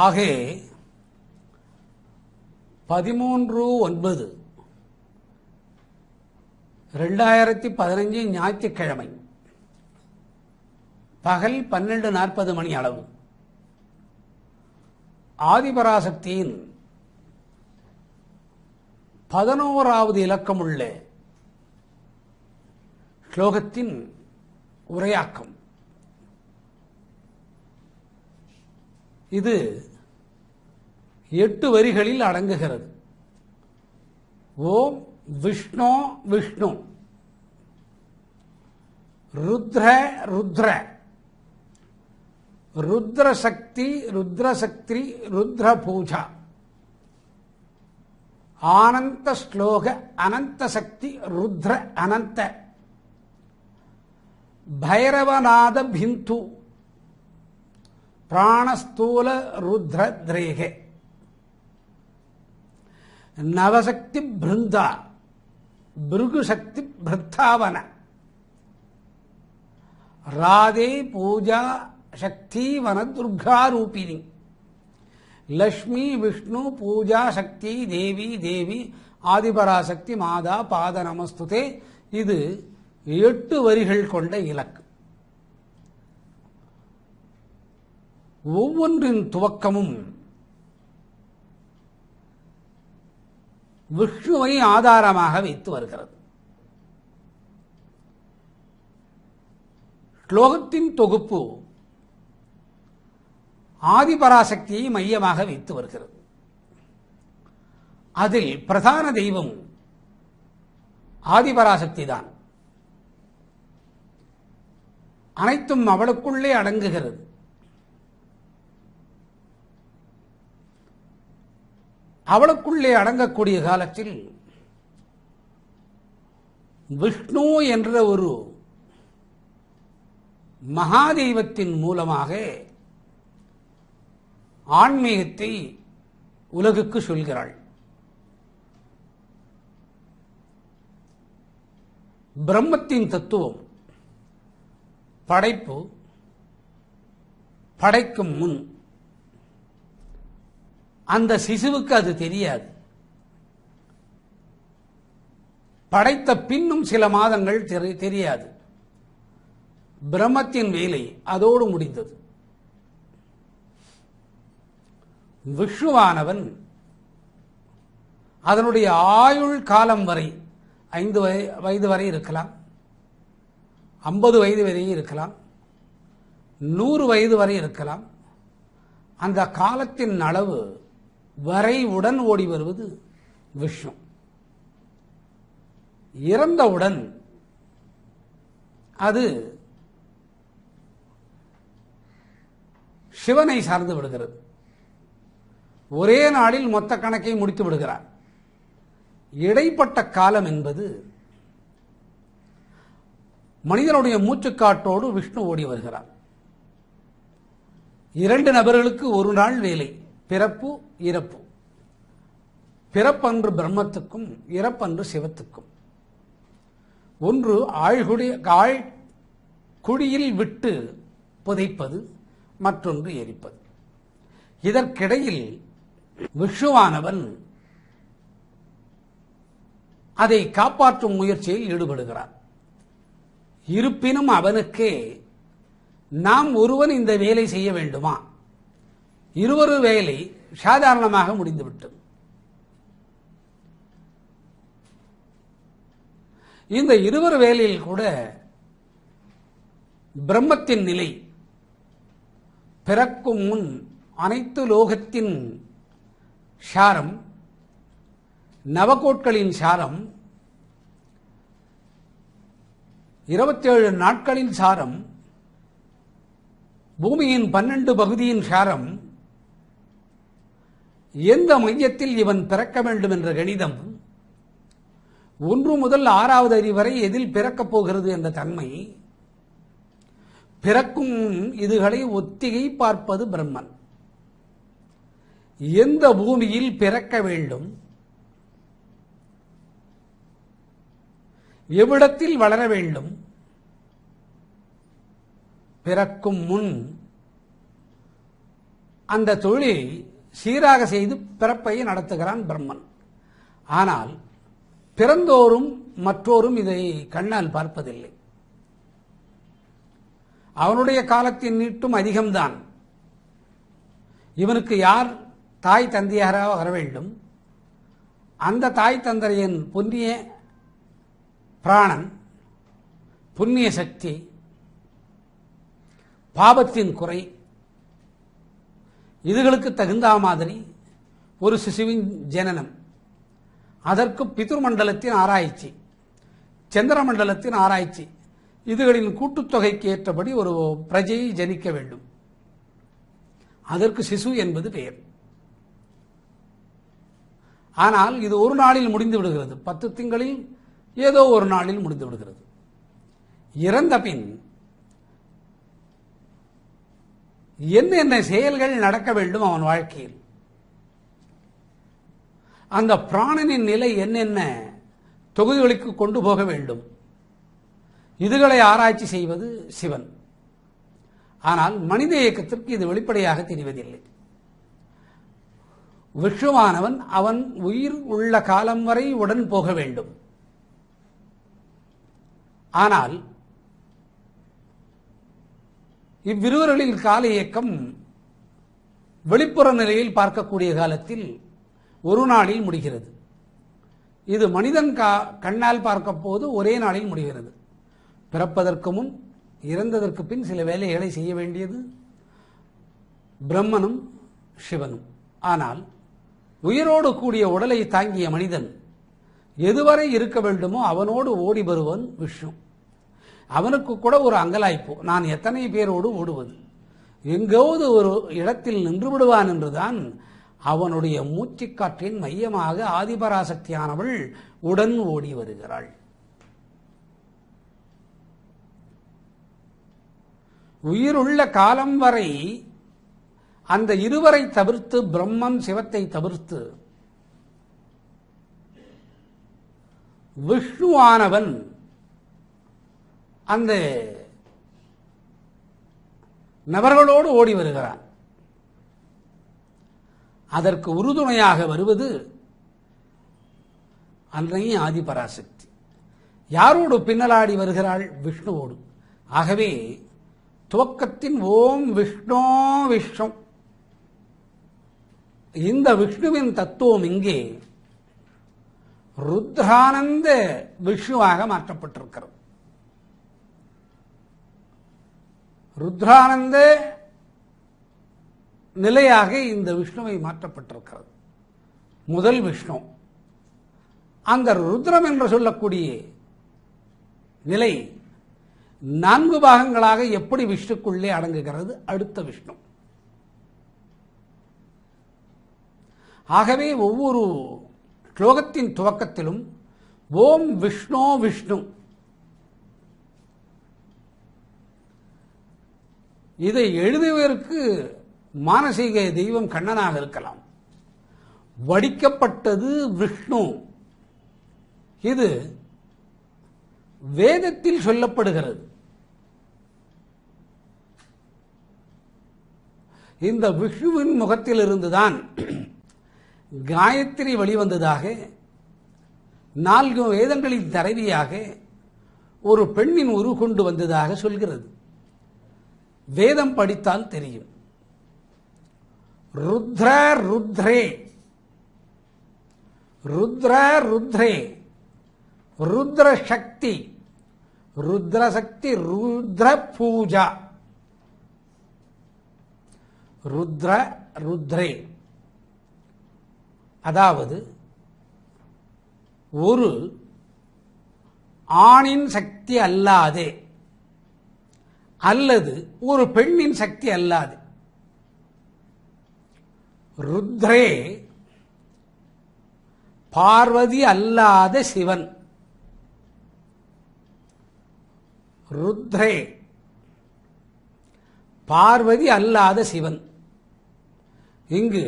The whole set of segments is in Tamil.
ஆகே 13/9/2015 ஞாயிற்றுக்கிழமை பகல் 12:40 மணி அளவு ஆதிபராசக்தியின் 11வது இலக்கமுள்ள ஸ்லோகத்தின் உரையாக்கம். இது 8 வரிகளில் அடங்குகிறது. ஓம் விஷ்ணு விஷ்ணு ருத்ர ருத்ர ருத்ரசக்தி ருத்ரசக்தி ருத்ர பூஜா ஆனந்த ஸ்லோக அனந்த சக்தி ருத்ர அனந்த பைரவநாத பிந்து பிராணஸ்தூல ருத்ர திரேகே நவசக்தி பிருந்தா பிருகுசக்தி பிருத்தாவன ராதே பூஜா சக்தி வனதுர்காரூபிணி லக்ஷ்மி விஷ்ணு பூஜா சக்தி தேவி தேவி ஆதிபராசக்தி மாதா பாத நமஸ்துதே. இது 8 வரிகள் கொண்ட இலக்கு. ஒவ்வொன்றின் துவக்கமும் விஷ்ணுவை ஆதாரமாக வைத்து வருகிறது. ஸ்லோகத்தின் தொகுப்பு ஆதிபராசக்தியை மையமாக வைத்து வருகிறது. அதில் பிரதான தெய்வம் ஆதிபராசக்தி தான். அனைத்தும் அவளுக்குள்ளே அடங்குகிறது. அவளுக்குள்ளே அடங்கக்கூடிய காலத்தில் விஷ்ணு என்ற ஒரு மகாதெய்வத்தின் மூலமாக ஆன்மீகத்தை உலகுக்கு சொல்கிறாள். பிரம்மத்தின் தத்துவம் படைப்பு, படைக்கும் முன் அந்த சிசுவுக்கு அது தெரியாது. படைத்த பின்னும் சில மாதங்கள் தெரியாது. பிரம்மத்தின் வேலை அதோடு முடிந்தது. விஷ்ணுவானவன் அதனுடைய ஆயுள் காலம் வரை 5 வயது வரை இருக்கலாம், 50 வயது வரை இருக்கலாம், 100 வயது வரை இருக்கலாம். அந்த காலத்தின் அளவு வரை உடன் ஓடி வருவது விஷ்ணு. இறந்தவுடன் அது சிவனை சார்ந்து விடுகிறது. ஒரே நாளில் மொத்த கணக்கை முடித்து விடுகிறார். இடைப்பட்ட காலம் என்பது மனிதனுடைய மூச்சுக்காட்டோடு விஷ்ணு ஓடி வருகிறார். 2 நபர்களுக்கு ஒரு நாள் வேலை, பிறப்பு இறப்பு. பிறப்பன்று பிரம்மத்துக்கும் இறப்பன்று சிவத்துக்கும். ஒன்று ஆழ்குடியில் விட்டு புதைப்பது, மற்றொன்று எரிப்பது. இதற்கிடையில் விஷ்ணுவானவன் அதை காப்பாற்றும் முயற்சியில் ஈடுபடுகிறார். இருப்பினும் அவனுக்கே நாம் ஒருவன் இந்த வேலை செய்ய வேண்டுமா? இருவரு வேலை சாதாரணமாக முடிந்துவிட்டது. இந்த இருவர் வேலையில் கூட பிரம்மத்தின் நிலை பிறக்கும் முன் அனைத்து லோகத்தின் சாரம், நவகோட்களின் சாரம், 27 நாட்களின் சாரம், பூமியின் 12 பகுதியின் சாரம், எந்த மையத்தில் இவன் பிறக்க வேண்டும் என்ற கணிதம், 1 முதல் 6வது அறிவு வரை எதில் பிறக்கப் போகிறது என்ற தன்மை, பிறக்கும் இதுகளை ஒத்திகை பார்ப்பது பிரம்மன். எந்த பூமியில் பிறக்க வேண்டும், எவ்விடத்தில் வளர வேண்டும், பிறக்கும் முன் அந்த தொழிலை சீராக செய்து பிறப்பை நடத்துகிறான் பிரம்மன். ஆனால் பிறந்தோரும் மற்றோரும் இதை கண்ணால் பார்ப்பதில்லை. அவனுடைய காலத்தின் நீட்டும் அதிகம்தான். இவனுக்கு யார் தாய் தந்தையாராக வர வேண்டும்? அந்த தாய் தந்தையின் புண்ணிய பிராணன், புண்ணிய சக்தி, பாபத்தின் குறை, இதுகளுக்கு தகுந்த மாதிரி ஒரு சிசுவின் ஜனனம், அதற்கு பிதுர்மண்டலத்தின் ஆராய்ச்சி, சந்திரமண்டலத்தின் ஆராய்ச்சி, இதுகளின் கூட்டுத்தொகைக்கு ஏற்றபடி ஒரு பிரஜையை ஜனிக்க வேண்டும். அதற்கு சிசு என்பது பெயர். ஆனால் இது ஒரு நாளில் முடிந்து விடுகிறது. 10 திங்களில் ஏதோ ஒரு நாளில் முடிந்து விடுகிறது. இறந்த பின் என்னென்ன செயல்கள் நடக்க வேண்டும் அவன் வாழ்க்கையில், அந்த பிராணனின் நிலை என்னென்ன தொகுதிகளுக்கு கொண்டு போக வேண்டும், இதுகளை ஆராய்ச்சி செய்வது சிவன். ஆனால் மனித இயக்கத்திற்கு இது வெளிப்படையாக தெரிவதில்லை. விஷ்ணுவானவன் அவன் உயிர் உள்ள காலம் வரை உடன் போக வேண்டும். ஆனால் இவ்விருவர்களின் கால இயக்கம் வெளிப்புற நிலையில் பார்க்கக்கூடிய காலத்தில் ஒரு நாளில் முடிகிறது. இது மனிதன் கண்ணால் பார்க்க போது ஒரே நாளில் முடிகிறது. பிறப்பதற்கு முன் இறந்ததற்கு பின் சில வேலைகளை செய்ய வேண்டியது பிரம்மனும் சிவனும். ஆனால் உயிரோடு கூடிய உடலை தாங்கிய மனிதன் எதுவரை இருக்க வேண்டுமோ அவனோடு ஓடி வருவன் விஷ்ணு. அவனுக்கு கூட ஒரு அங்கலாய்ப்பு, நான் எத்தனை பேரோடு ஓடுவது, எங்கோது ஒரு இடத்தில் நின்று விடுவான் என்றுதான் அவனுடைய மூச்சுக்காற்றின் மையமாக ஆதிபராசக்தியானவள் உடன் ஓடி வருகிறாள். உயிருள்ள காலம் வரை அந்த இருவரை தவிர்த்து, பிரம்மன் சிவத்தை தவிர்த்து, விஷ்ணுவானவன் அந்த நபர்களோடு ஓடி வருகிறான். அதற்கு உறுதுணையாக வருவது அன்னையே ஆதிபராசக்தி. யாரோடு பின்னலாடி வருகிறாள்? விஷ்ணுவோடு. ஆகவே துவக்கத்தின் ஓம் விஷ்ணோ விஷ்ணு, இந்த விஷ்ணுவின் தத்துவம் இங்கே ருத்ரானந்த விஷ்ணுவாக மாற்றப்பட்டிருக்கிறது. ருத்ரானந்த நிலையாக இந்த விஷ்ணுவை மாற்றப்பட்டிருக்கிறது. முதல் விஷ்ணு அந்த ருத்ரம் என்று சொல்லக்கூடிய நிலை 4 பாகங்களாக எப்படி விஷ்ணுக்குள்ளே அடங்குகிறது? அடுத்த விஷ்ணு. ஆகவே ஒவ்வொரு ஸ்லோகத்தின் துவக்கத்திலும் ஓம் விஷ்ணோ விஷ்ணு, இதை எழுதுவதற்கு மானசீக தெய்வம் கண்ணனாக இருக்கலாம். வடிக்கப்பட்டது விஷ்ணு. இது வேதத்தில் சொல்லப்படுகிறது. இந்த விஷ்ணுவின் முகத்தில் இருந்துதான் காயத்ரி வெளிவந்ததாக, 4 வேதங்களின் தலைவியாக ஒரு பெண்ணின் உரு கொண்டு வந்ததாக சொல்கிறது. வேதம் படித்தால் தெரியும். ருத்ர ருத்ரே, ருத்ர ருத்ரே, ருத்ர சக்தி, ருத்ர சக்தி, ருத்ர பூஜா, ருத்ர ருத்ரே. அதாவது ஒரு ஆணின் சக்தி அல்லாதே, அல்லது ஒரு பெண்ணின் சக்தி அல்லாது. ருத்ரே பார்வதி அல்லாத சிவன். ருத்ரே பார்வதி அல்லாத சிவன். இங்கு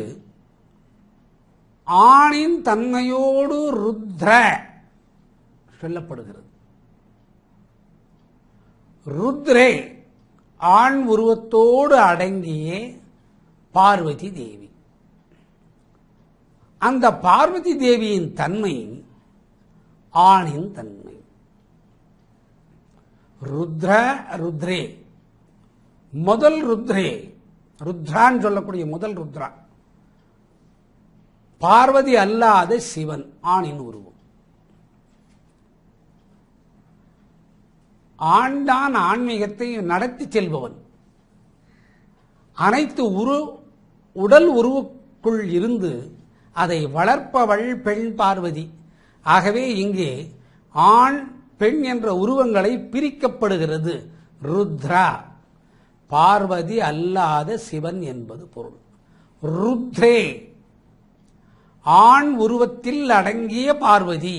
ஆணின் தன்மையோடு ருத்ர சொல்லப்படுகிறது. ருத்ரே ஆண் உருவத்தோடு அடங்கிய பார்வதி தேவி. அந்த பார்வதி தேவியின் தன்மை ஆணின் தன்மை. ருத்ர ருத்ரே, முதல் ருத்ரே, ருத்ரான்னு சொல்லக்கூடிய முதல் ருத்ரா பார்வதி அல்லாத சிவன், ஆணின் உருவம். ஆண்டான் ஆன்மீகத்தை நடத்தி செல்பவன். அனைத்து உடல் உருவுக்குள் இருந்து அதை வளர்ப்பவள் பெண் பார்வதி. ஆகவே இங்கே ஆண் பெண் என்ற உருவங்களை பிரிக்கப்படுகிறது. ருத்ரா, பார்வதி அல்லாத சிவன் என்பது பொருள். ருத்ரே, ஆண் உருவத்தில் அடங்கிய பார்வதி.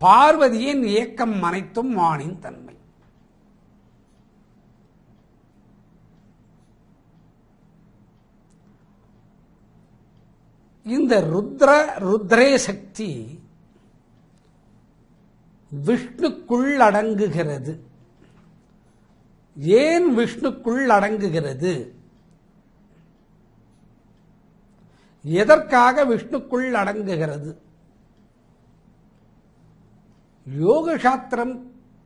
பார்வதியின் இயக்கம் அனைத்தும் ஆணின் தன்மை. இந்த ருத்ரே சக்தி விஷ்ணுக்குள் அடங்குகிறது. ஏன் விஷ்ணுக்குள் அடங்குகிறது? எதற்காக விஷ்ணுக்குள் அடங்குகிறது? யோக சாஸ்திரம்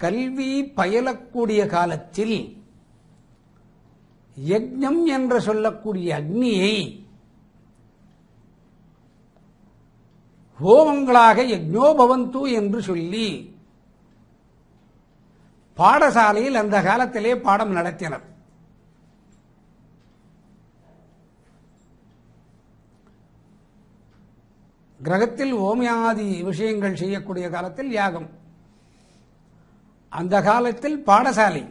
கல்வி பயிலக்கூடிய காலத்தில் யஜ்ஞம் என்று சொல்லக்கூடிய அக்னியை ஹோமங்களாக யஜ்ஞோபவந்து என்று சொல்லி பாடசாலையில் அந்த காலத்திலே பாடம் நடத்தினர். கிரகத்தில் ஓமியாதி விஷயங்கள் செய்யக்கூடிய காலத்தில் யாகம். அந்த காலத்தில் பாடசாலை,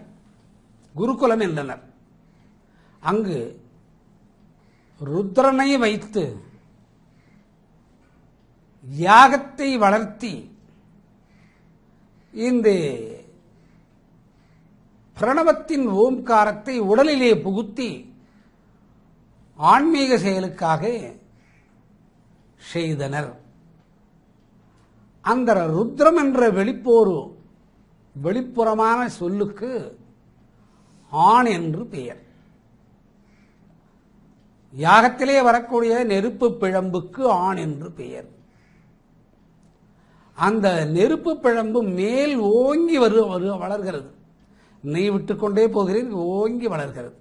குருகுலம் என்றனர். அங்கு ருத்ரனை வைத்து யாகத்தை வளர்த்தி இந்த பிரணவத்தின் ஓம்காரத்தை உடலிலே புகுத்தி ஆன்மீக செயலுக்காக செய்தனர். அந்த ருத்ரம் என்ற வெளிப்புறமான சொல்லுக்கு ஆண் என்று பெயர். யாகத்திலே வரக்கூடிய நெருப்பு பிழம்புக்கு ஆண் என்று பெயர். அந்த நெருப்பு பிழம்பு மேல் ஓங்கி வளர்கிறது. நெய் விட்டுக்கொண்டே போகிறேன், ஓங்கி வளர்கிறது.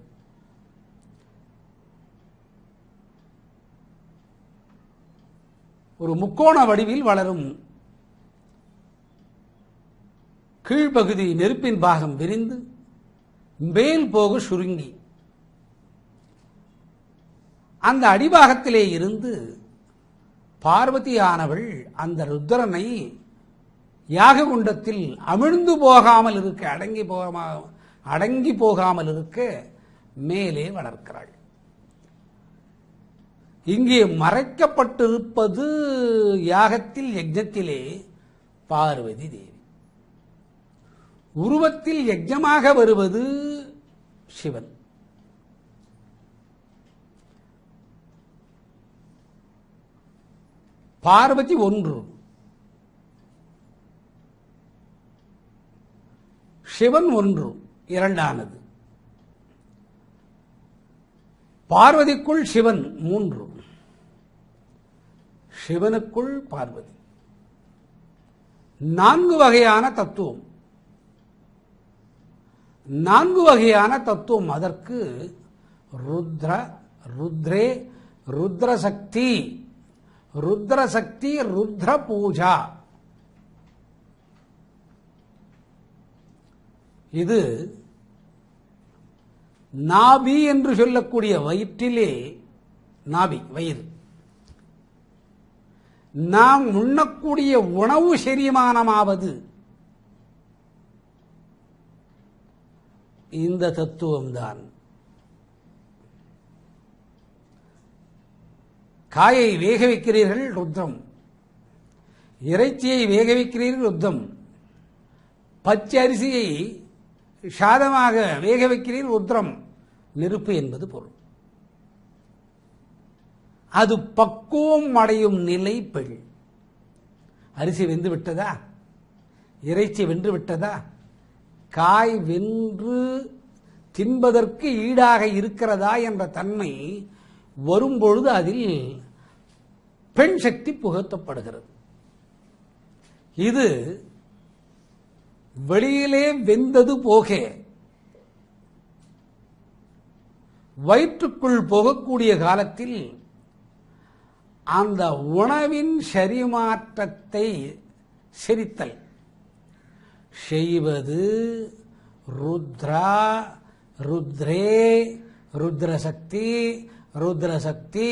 ஒரு முக்கோண வடிவில் வளரும். கீழ்ப்பகுதி நெருப்பின் பாகம் விரிந்து மேல் போக சுருங்கி அந்த அடிபாகத்திலே இருந்து பார்வதியானவள் அந்த ருத்ரனை யாக குண்டத்தில் அமிழ்ந்து போகாமல் இருக்க, அடங்கி போகாமல் இருக்க மேலே வளர்க்கிறாள். இங்கே மறைக்கப்பட்டிருப்பது யாகத்தில் யஜ்ஞத்திலே பார்வதி தேவி. உருவத்தில் யஜ்ஞமாக வருவது சிவன். பார்வதி ஒன்று, சிவன் ஒன்று, இரண்டானது. பார்வதிக்குள் சிவன் மூன்று, சிவனுக்குள் பார்வதி. நான்கு வகையான தத்துவம். நான்கு வகையான தத்துவம். அதற்கு ருத்ரே, ருத்ரசக்தி, ருத்ரசக்தி, ருத்ர பூஜா. இது நாபி என்று சொல்லக்கூடிய வயிற்றிலே, நாபி வயிறு, நாம் உண்ணக்கூடிய உணவு செரிமானமாவது இந்த தத்துவம்தான். காயை வேக வைக்கிறீர்கள், ருத்ரம். இறைச்சியை வேக வைக்கிறீர்கள், ருத்ரம். பச்சை அரிசியை சாதமாக வேக வைக்கிறீர்கள், ருத்ரம். நெருப்பு என்பது பொருள். அது பக்குவம் அடையும் நிலை பெண். அரிசி வெந்து விட்டதா? இறைச்சி வென்று விட்டதா? காய் வென்று தின்பதற்கு ஈடாக இருக்கிறதா என்ற தன்மை வரும்பொழுது அதில் பெண் சக்தி புகுத்தப்படுகிறது. இது வெளியிலே வெந்தது போக வயிற்றுக்குள் போகக்கூடிய காலத்தில் அந்த உணவின் செரிமாற்றத்தை செரித்தல் செய்வது ருத்ரா, ருத்ரே, ருத்ரசக்தி, ருத்ரசக்தி,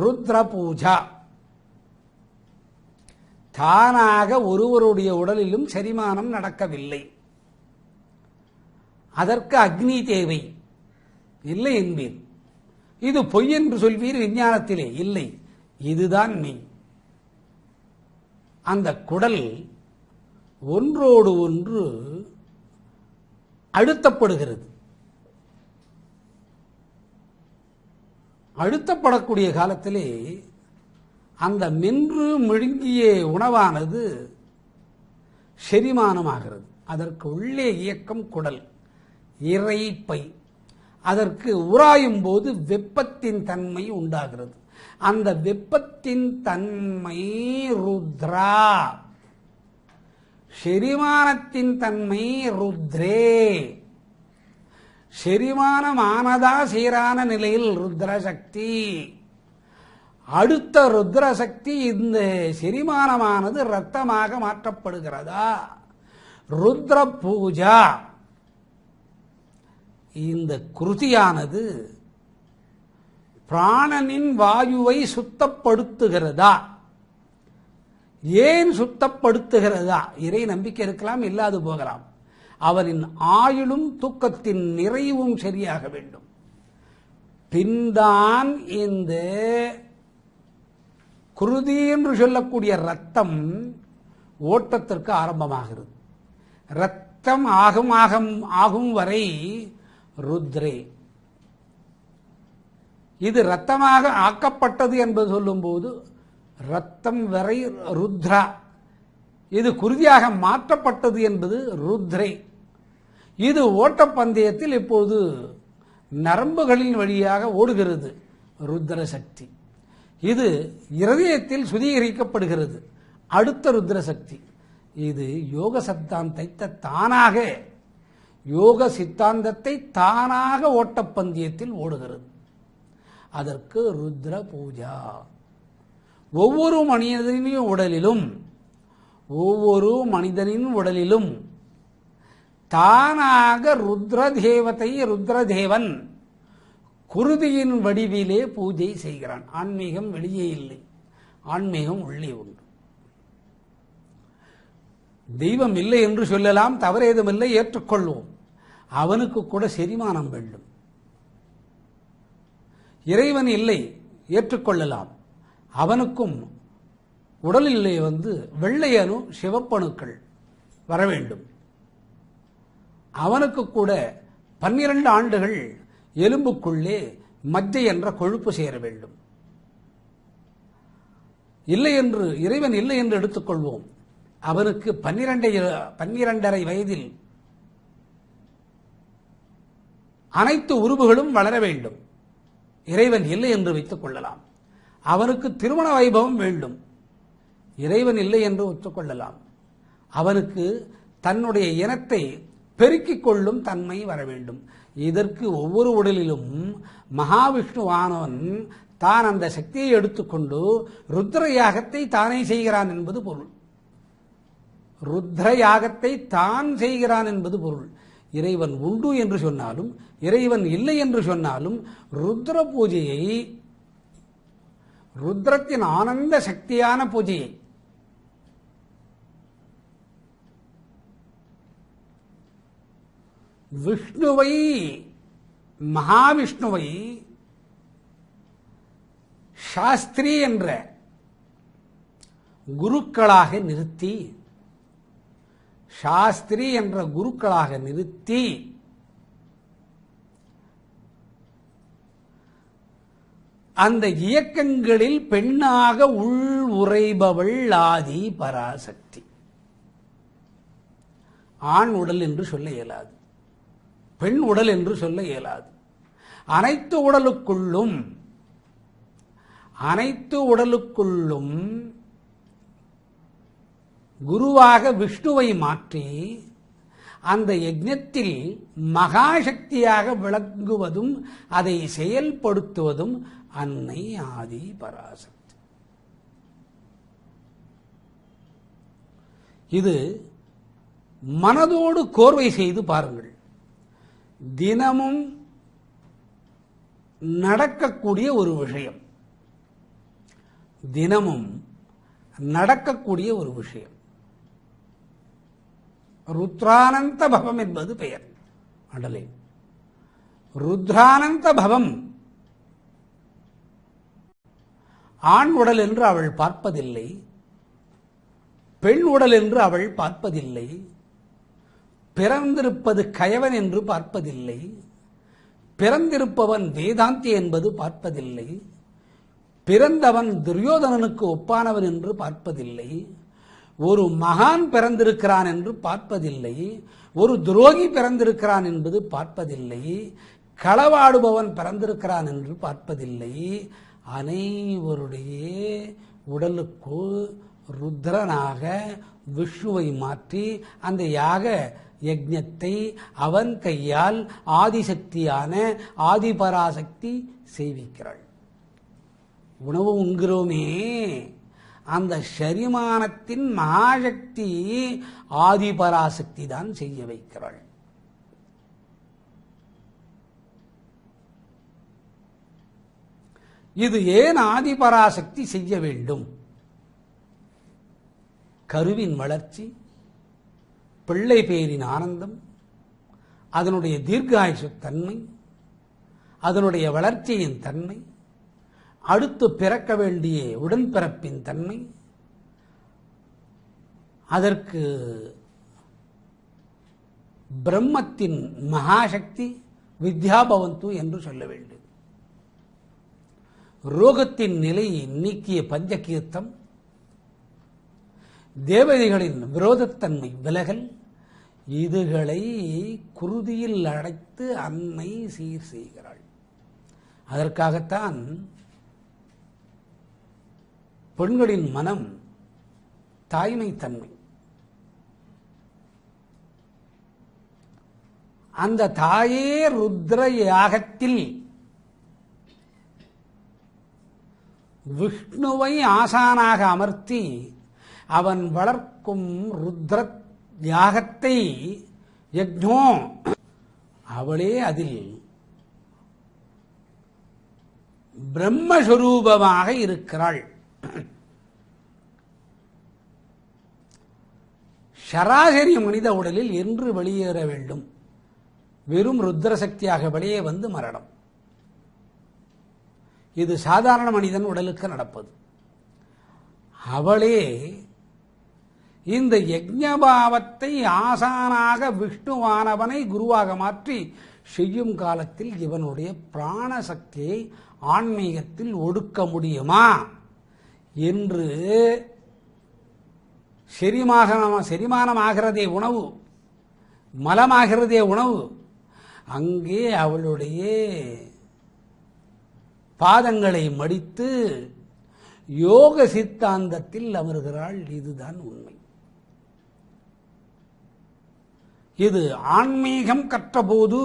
ருத்ர பூஜா. தானாக ஒருவருடைய உடலிலும் செரிமானம் நடக்கவில்லை. அதற்கு அக்னி தேவை. இல்லை என்பீர். இது பொய் என்று சொல்வீர் விஞ்ஞானத்திலே. இல்லை, இதுதான் மெய். அந்த குடல் ஒன்றோடு ஒன்று அழுத்தப்படுகிறது. அழுத்தப்படக்கூடிய காலத்திலே அந்த மென்று முழுங்கிய உணவானது செரிமானமாகிறது. அதற்கு உள்ளே இயக்கம் குடல், இரைப்பை. அதற்கு உராயும் போது வெப்பத்தின் தன்மை உண்டாகிறது. அந்த வெப்பத்தின் தன்மை ருத்ரா, செரிமானத்தின் தன்மை ருத்ரே. செரிமானமானதா சீரான நிலையில் ருத்ரசக்தி. அடுத்த ருத்ரசக்தி இந்த செரிமானமானது இரத்தமாக மாற்றப்படுகிறதா, ருத்ர பூஜா. இந்த கிருதியானது பிராணனின் வாயுவை சுத்தப்படுத்துகிறதா? ஏன் சுத்தப்படுத்துகிறதா? இறை நம்பிக்கை இருக்கலாம், இல்லாது போகலாம். அவனின் ஆயுளும் தூக்கத்தின் நிறைவும் சரியாக வேண்டும். பின்தான் இந்த குருதி என்று சொல்லக்கூடிய ரத்தம் ஓட்டத்திற்கு ஆரம்பமாகிறது. ரத்தம் ஆகும் வரை ருத்ரே. இது ரத்தமாக ஆக்கப்பட்டது என்பது சொல்லும்போது ரத்தம் வரை ருத்ரா. இது குருதியாக மாற்றப்பட்டது என்பது ருத்ரே. இது ஓட்டப்பந்தயத்தில் இப்போது நரம்புகளின் வழியாக ஓடுகிறது ருத்ர சக்தி. இது இருதயத்தில் சுத்திகரிக்கப்படுகிறது அடுத்த ருத்ர சக்தி. இது யோக சித்தாந்தத்தை தானாக ஓட்டப்பந்தயத்தில் ஓடுகிறது. அதற்கு ருத்ர பூஜா. ஒவ்வொரு மனிதனின் உடலிலும் தானாக ருத்ரதேவன் குருதியின் வடிவிலே பூஜை செய்கிறான். ஆன்மீகம் வெளியே இல்லை, ஆன்மீகம் உள்ளே உண்டு. தெய்வம் இல்லை என்று சொல்லலாம், தவறேதுமில்லை, ஏற்றுக்கொள்வோம். அவனுக்கு கூட செரிமானம் வேண்டும். இறைவன் இல்லை, ஏற்றுக்கொள்ளலாம். அவனுக்கும் உடலிலே வெள்ளை அணு சிவப்பணுக்கள் வர வேண்டும். அவனுக்கு கூட 12 ஆண்டுகள் எலும்புக்குள்ளே மஜ்ஜை என்ற கொழுப்பு சேர வேண்டும். இல்லை என்று இறைவன் இல்லை என்று எடுத்துக்கொள்வோம். அவனுக்கு 12.5 வயதில் அனைத்து உறுப்புகளும் வளர வேண்டும். இறைவன் இல்லை என்று வைத்துக் கொள்ளலாம். அவனுக்கு திருமண வைபவம் வேண்டும். இறைவன் இல்லை என்று ஒத்துக்கொள்ளலாம். அவனுக்கு தன்னுடைய இனத்தை பெருக்கிக் கொள்ளும் தன்மை வர வேண்டும். இதற்கு ஒவ்வொரு உடலிலும் மகாவிஷ்ணுவானவன் தான் அந்த சக்தியை எடுத்துக்கொண்டு ருத்ர யாகத்தை தானே செய்கிறான் என்பது பொருள். ருத்ர யாகத்தை தான் செய்கிறான் என்பது பொருள். இறைவன் உண்டு என்று சொன்னாலும் இறைவன் இல்லை என்று சொன்னாலும் ருத்ர பூஜையை, ருத்ரத்தின் ஆனந்த சக்தியான பூஜையை, விஷ்ணுவை, மகாவிஷ்ணுவை சாஸ்திரி என்ற குருக்களாக நிறுத்தி, சாஸ்திரி என்ற குருக்களாக நிறுத்தி அந்த இயக்கங்களில் பெண்ணாக உள் உறைபவள் ஆதி பராசக்தி. ஆண் உடல் என்று சொல்ல இயலாது. பெண் உடல் என்று சொல்ல இயலாது. அனைத்து உடலுக்குள்ளும் குருவாக விஷ்ணுவை மாற்றி அந்த யஜ்ஞத்தில் மகாசக்தியாக விளங்குவதும் அதை செயல்படுத்துவதும் அன்னை ஆதி பராசக்தி. இது மனதோடு கோர்வை செய்து பாருங்கள். தினமும் நடக்கக்கூடிய ஒரு விஷயம், ருத்ரானந்த பவம் என்பது பெயர். அடலே ருத்ரானந்த பவம். ஆண் உடல் என்று அவள் பார்ப்பதில்லை, பெண் உடல் என்று அவள் பார்ப்பதில்லை, பிறந்திருப்பது கயவன் என்று பார்ப்பதில்லை, பிறந்திருப்பவன் வேதாந்தி என்பது பார்ப்பதில்லை, பிறந்தவன் துரியோதனனுக்கு ஒப்பானவன் என்று பார்ப்பதில்லை, ஒரு மகான் பிறந்திருக்கிறான் என்று பார்ப்பதில்லை, ஒரு துரோகி பிறந்திருக்கிறான் என்பது பார்ப்பதில்லை, களவாடுபவன் பிறந்திருக்கிறான் என்று பார்ப்பதில்லை. அனைவருடைய உடலுக்கு ருத்ரனாக விஷ்ணுவை மாற்றி அந்த யாக யஜ்ஞத்தை அவன் கையால் ஆதிசக்தியான ஆதிபராசக்தி செய்விக்கிறாள். உணவு உண்கிறோமே, அந்த ஷரிமானத்தின் மகாசக்தி ஆதிபராசக்தி தான் செய்ய வைக்கிறாள். இது ஏன் ஆதிபராசக்தி செய்ய வேண்டும்? கருவின் வளர்ச்சி, பிள்ளை பேரின் ஆனந்தம், அதனுடைய தீர்காயுசு தன்மை, அதனுடைய வளர்ச்சியின் தன்மை, அடுத்து பிறக்க வேண்டிய உடன்பிறப்பின் தன்மை, அதற்கு பிரம்மத்தின் மகாசக்தி வித்யாபவந்து என்று சொல்ல வேண்டும். ரோகத்தின் நிலையை நீக்கிய பஞ்சகீர்த்தம், தேவதைகளின் விரோதத்தன்மை விலகல், இதுகளை குருதியில் அடைத்து அன்னை சீர் செய்கிறாள். அதற்காகத்தான் பெண்களின் மனம் தாய்மை தன்மை, அந்த தாயே ருத்ர யாகத்தில் விஷ்ணுவை ஆசானாக அமர்த்தி அவன் வளர்க்கும் ருத்ர யாகத்தை யக்ஞோ, அவளே அதில் பிரம்மஸ்வரூபமாக இருக்கிறாள். சராசரி மனித உடலில் என்று வெளியேற வேண்டும், வெறும் ருத்ர சக்தியாக வெளியே வந்து மரணம். இது சாதாரண மனிதன் உடலுக்கு நடப்பது. அவளே இந்த யஜ்ஞபாவத்தை ஆசானாக விஷ்ணுவானவனை குருவாக மாற்றி செய்யும் காலத்தில் இவனுடைய பிராண சக்தியை ஆன்மீகத்தில் ஒடுக்க முடியுமா என்று செரிமானமாகிறதே உணவு, மலமாகிறதே உணவு. அங்கே அவளுடைய பாதங்களை மடித்து யோக சித்தாந்தத்தில் அமர்கிறாள். இதுதான் உண்மை. இது ஆன்மீகம் கற்றபோது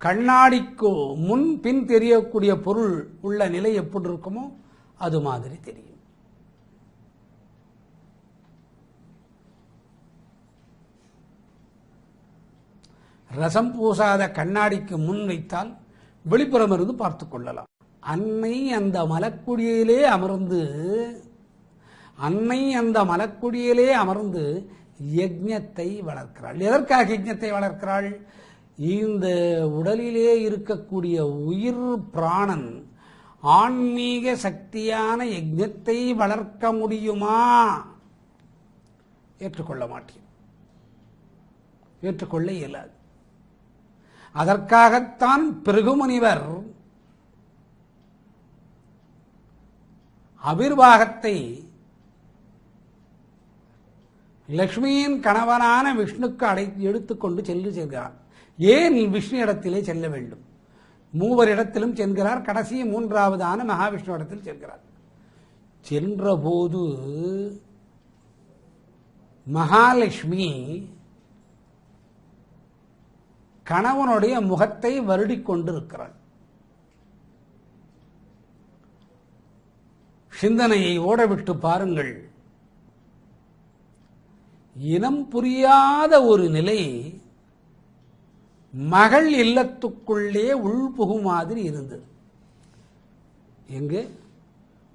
கண்ணாடிக்கு முன் பின் தெரியக்கூடிய பொருள் உள்ள நிலை எப்படி இருக்குமோ அது மாதிரி தெரியும். ரசம் பூசாத கண்ணாடிக்கு முன் வைத்தால் வெளிப்புறம் இருந்து பார்த்து கொள்ளலாம். அன்னை அந்த மலக்குடியிலே அமர்ந்து யஜ்ஞத்தை வளர்க்கிறாள். எதற்காக யஜ்ஞத்தை வளர்க்கிறாள்? இந்த உடலிலே இருக்கக்கூடிய உயிர் பிராணன் ஆன்மீக சக்தியான யஜ்ஞத்தை வளர்க்க முடியுமா? ஏற்றுக்கொள்ள மாட்டேன், ஏற்றுக்கொள்ள இயலாது. அதற்காகத்தான் பிருகுமுனிவர் அபிர்வாகத்தை லக்ஷ்மியின் கணவனான விஷ்ணுக்கு எடுத்துக்கொண்டு செல்கிறார். ஏன் விஷ்ணு இடத்திலே செல்ல வேண்டும்? மூவரிடத்திலும் செல்கிறார். கடைசி மூன்றாவதான மகாவிஷ்ணு இடத்தில் செல்கிறார். சென்றபோது மகாலட்சுமி கணவனுடைய முகத்தை வருடிக் கொண்டிருக்கிறாள். சிந்தனையை ஓடவிட்டு பாருங்கள். இனம் புரியாத ஒரு நிலை மகள் இல்லத்துக்குள்ளே உள்புகும் மாதிரி இருந்தது. எங்கு?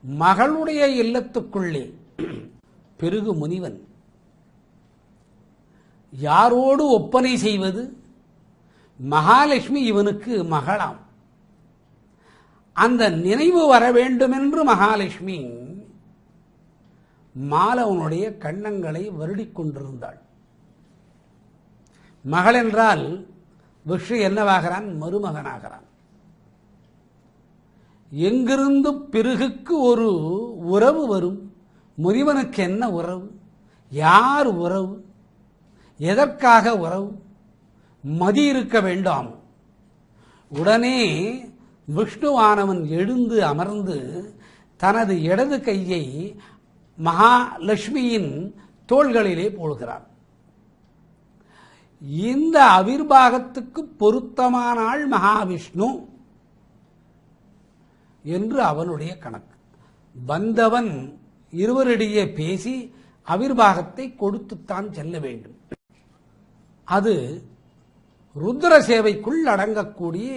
மகளுடைய இல்லத்துக்குள்ளே. பிருகு முனிவன் யாரோடு ஒப்பனை செய்வது? மகாலட்சுமி இவனுக்கு மகளாம். அந்த நினைவு வர வேண்டுமென்று மகாலட்சுமி மாலவனுடைய கண்ணங்களை வருடிக் கொண்டிருந்தாள். மகள் என்றால் விஷ்ணு என்னவாகிறான்? மருமகனாகிறான். எங்கிருந்து பிருகுக்கு ஒரு உறவு வரும்? முனிவனுக்கு என்ன உறவு? யார் உறவு? எதற்காக உறவு? மதி இருக்க வேண்டாம். உடனே விஷ்ணுவானவன் எழுந்து அமர்ந்து தனது இடது கையை மகாலட்சுமியின் தோள்களிலே போடுகிறான். இந்த அவிர்வாகத்துக்கு பொருத்தமானாள் மகாவிஷ்ணு என்று அவனுடைய கணக்கு. வந்தவன் இருவரிடையே பேசி அவிர்வாகத்தை கொடுத்துத்தான் செல்ல வேண்டும். அது ருத்ர சேவைக்குள் அடங்கக்கூடிய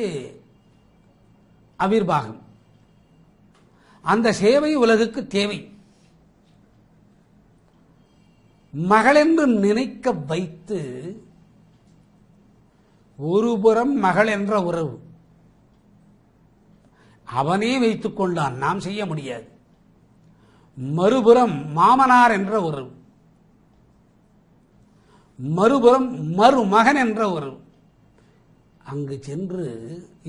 அவிர்வாகம். அந்த சேவை உலகுக்கு தேவை. மகளென்று நினைக்க வைத்து ஒருபுறம் மகள் என்ற உறவு அவனே வைத்துக் கொண்டான், நாம் செய்ய முடியாது. மறுபுறம் மாமனார் என்ற உறவு, மறுபுறம் மருமகன் என்ற உறவு. அங்கு சென்று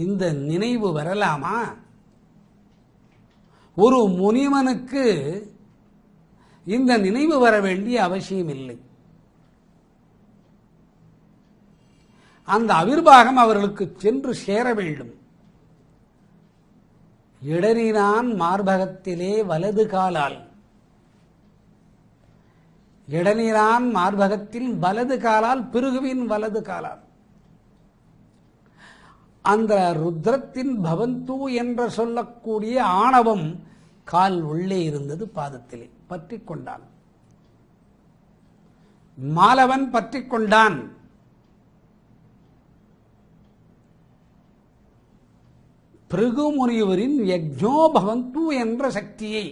இந்த நினைவு வரலாமா? ஒரு முனிவனுக்கு இந்த நினைவு வர வேண்டிய அவசியம் இல்லை. அந்த அவிர்வாகம் அவர்களுக்கு சென்று சேர வேண்டும். இடறினான் மார்பகத்திலே வலது காலால். இடறினான் மார்பகத்தில் வலது காலால், பிருகுவின் வலது காலால். அந்த ருத்ரத்தின் பவந்து என்று சொல்லக்கூடிய ஆணவம் கால் உள்ளே இருந்தது, பாதத்திலே பற்றிக் கொண்டான். மாலவன் பற்றிக் கொண்டான். பிருகு முனிவரின் யஜ்ஞோ பவந்து என்ற சக்தியை,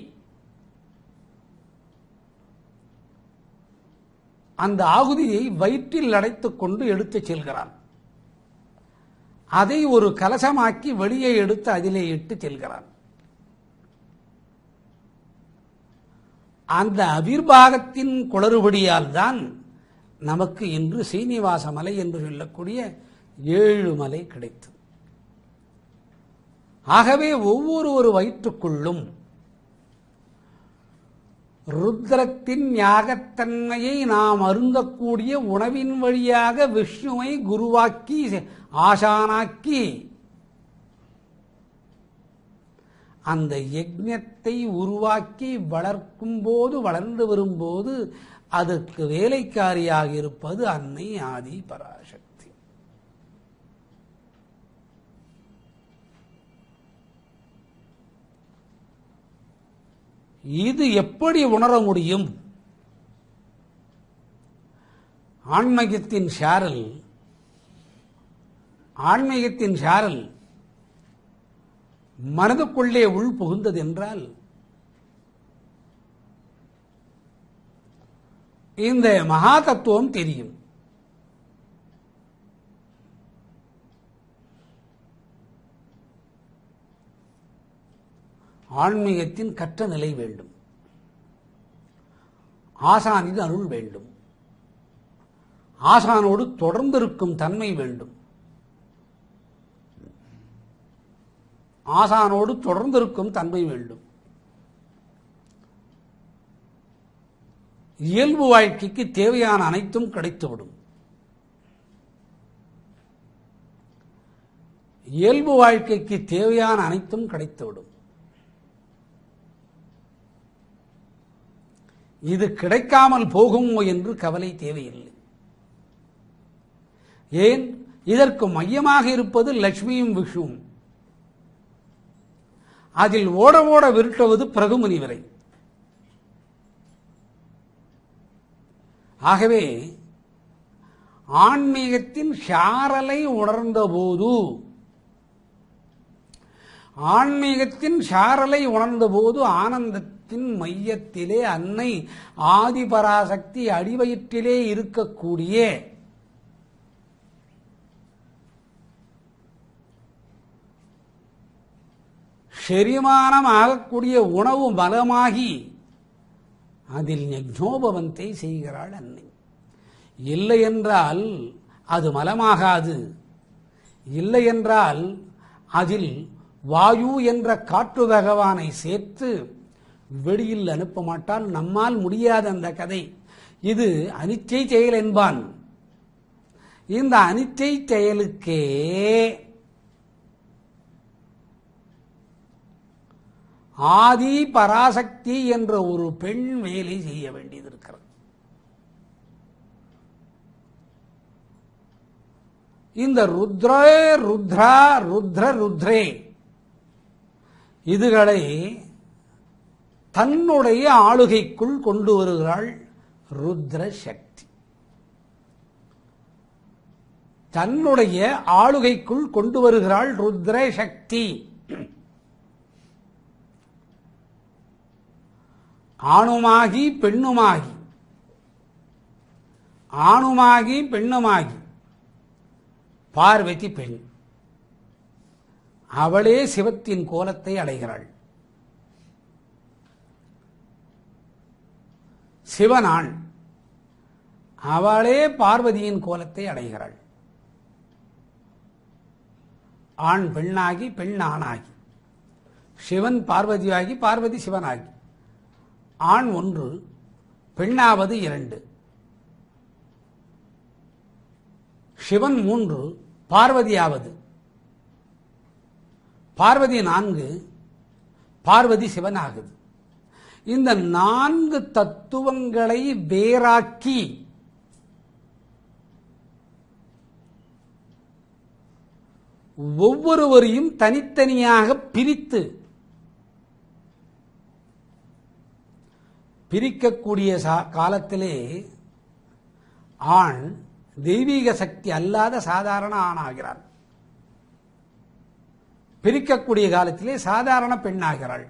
அந்த ஆகுதியை வயிற்றில் அடைத்துக் கொண்டு எடுத்துச் செல்கிறான். அதை ஒரு கலசமாக்கி வெளியே எடுத்து அதிலே இட்டு செல்கிறான். அந்த அவிர்வாகத்தின் குளறுபடியால் தான் நமக்கு இன்று சீனிவாச மலை என்று சொல்லக்கூடிய 7 மலை கிடைத்தது. ஆகவே ஒவ்வொரு வயிற்றுக்குள்ளும் ருத்ரத்தின் யாகத்தன்மையை நாம் அருந்தக்கூடிய உணவின் வழியாக விஷ்ணுவை குருவாக்கி ஆசானாக்கி அந்த யஜ்ஞத்தை உருவாக்கி வளர்க்கும் போது, வளர்ந்து வரும்போது அதற்கு வேலைக்காரியாக இருப்பது அன்னை ஆதி பராசக்தி. இது எப்படி உணர முடியும்? ஆன்மீகத்தின் சாரல் மனதுக்குள்ளே உள் புகுந்தது என்றால் இந்த மகா தத்துவம் தெரியும். ஆன்மீகத்தின் கற்ற நிலை வேண்டும். ஆசானின் அருள் வேண்டும். ஆசானோடு தொடர்ந்திருக்கும் தன்மை வேண்டும். ஆசானோடு தொடர்ந்திருக்கும் தன்மை வேண்டும். இயல்பு வாழ்க்கைக்கு தேவையான அனைத்தும் கிடைத்துவிடும். இயல்பு வாழ்க்கைக்கு தேவையான அனைத்தும் கிடைத்துவிடும். இது கிடைக்காமல் போகுமோ என்று கவலை தேவையில்லை. ஏன்? இதற்கு மையமாக இருப்பது லட்சுமியும் விஷ்ணுவும். அதில் ஓட ஓட விருட்டுவது பிரகுமுனிவரை. ஆகவே ஆன்மீகத்தின் சாரலை உணர்ந்தபோது ஆனந்தத்தின் மையத்திலே அன்னை ஆதிபராசக்தி அடிவயிற்றிலே இருக்கக்கூடிய செரிமானம் ஆகக்கூடிய உணவு பலமாகி அதில் யஜ்ஞோபவந்தை செய்கிறாள் அன்னை. இல்லை என்றால் அது மலமாகாது. இல்லை என்றால் அதில் வாயு என்ற காற்று பகவானை சேர்த்து வெளியில் அனுப்ப மாட்டால் நம்மால் முடியாத அந்த கதை. இது அனிச்சை செயல் என்பான். இந்த அனிச்சை செயலுக்கே ஆதி பராசக்தி என்ற ஒரு பெண் வேலை செய்ய வேண்டியது இருக்கிறது. இந்த ருத்ரே இதுகளை தன்னுடைய ஆளுகைக்குள் கொண்டு வருகிறாள் ருத்ர சக்தி. தன்னுடைய ஆளுகைக்குள் கொண்டு வருகிறாள் ருத்ர சக்தி. ஆணுமாகி பெண்ணுமாகி பார்வதி பெண். அவளே சிவத்தின் கோலத்தை அடைகிறாள். சிவனாள், அவளே பார்வதியின் கோலத்தை அடைகிறாள். ஆண் பெண்ணாகி பெண் ஆணாகி, சிவன் பார்வதியாகி பார்வதி சிவனாகி, ஆண் ஒன்று பெண்ணாவது இரண்டு, சிவன் மூன்று பார்வதியாவது, பார்வதி நான்கு பார்வதி சிவனாகுது. இந்த நான்கு தத்துவங்களை வேறாக்கி ஒவ்வொருவரையும் தனித்தனியாக பிரிக்கக்கூடிய காலத்திலே ஆண் தெய்வீக சக்தி அல்லாத சாதாரண ஆணாகிறாள். பிரிக்கக்கூடிய காலத்திலே சாதாரண பெண்ணாகிறாள்.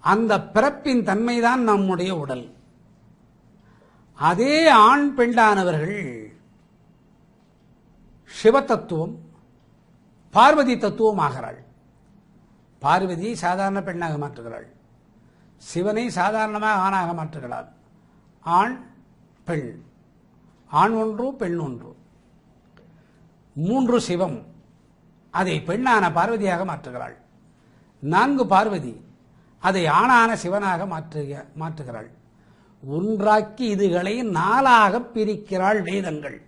அந்த பிறப்பின் தன்மைதான் நம்முடைய உடல். அதே ஆண் பெண்ணானவர்கள் சிவ தத்துவம் பார்வதி தத்துவம் ஆகிறாள். பார்வதியை சாதாரண பெண்ணாக மாற்றுகிறாள், சிவனை சாதாரணமாக ஆணாக மாற்றுகிறாள். ஆண் பெண், ஆண் ஒன்று பெண் ஒன்று, மூன்று சிவம், அதை பெண்ணான பார்வதியாக மாற்றுகிறாள். நான்கு பார்வதி, அதை ஆணான சிவனாக மாற்றுகிறாள். ஒன்றாக்கி இதுகளை நாலாக பிரிக்கிறாள் வேதங்கள்.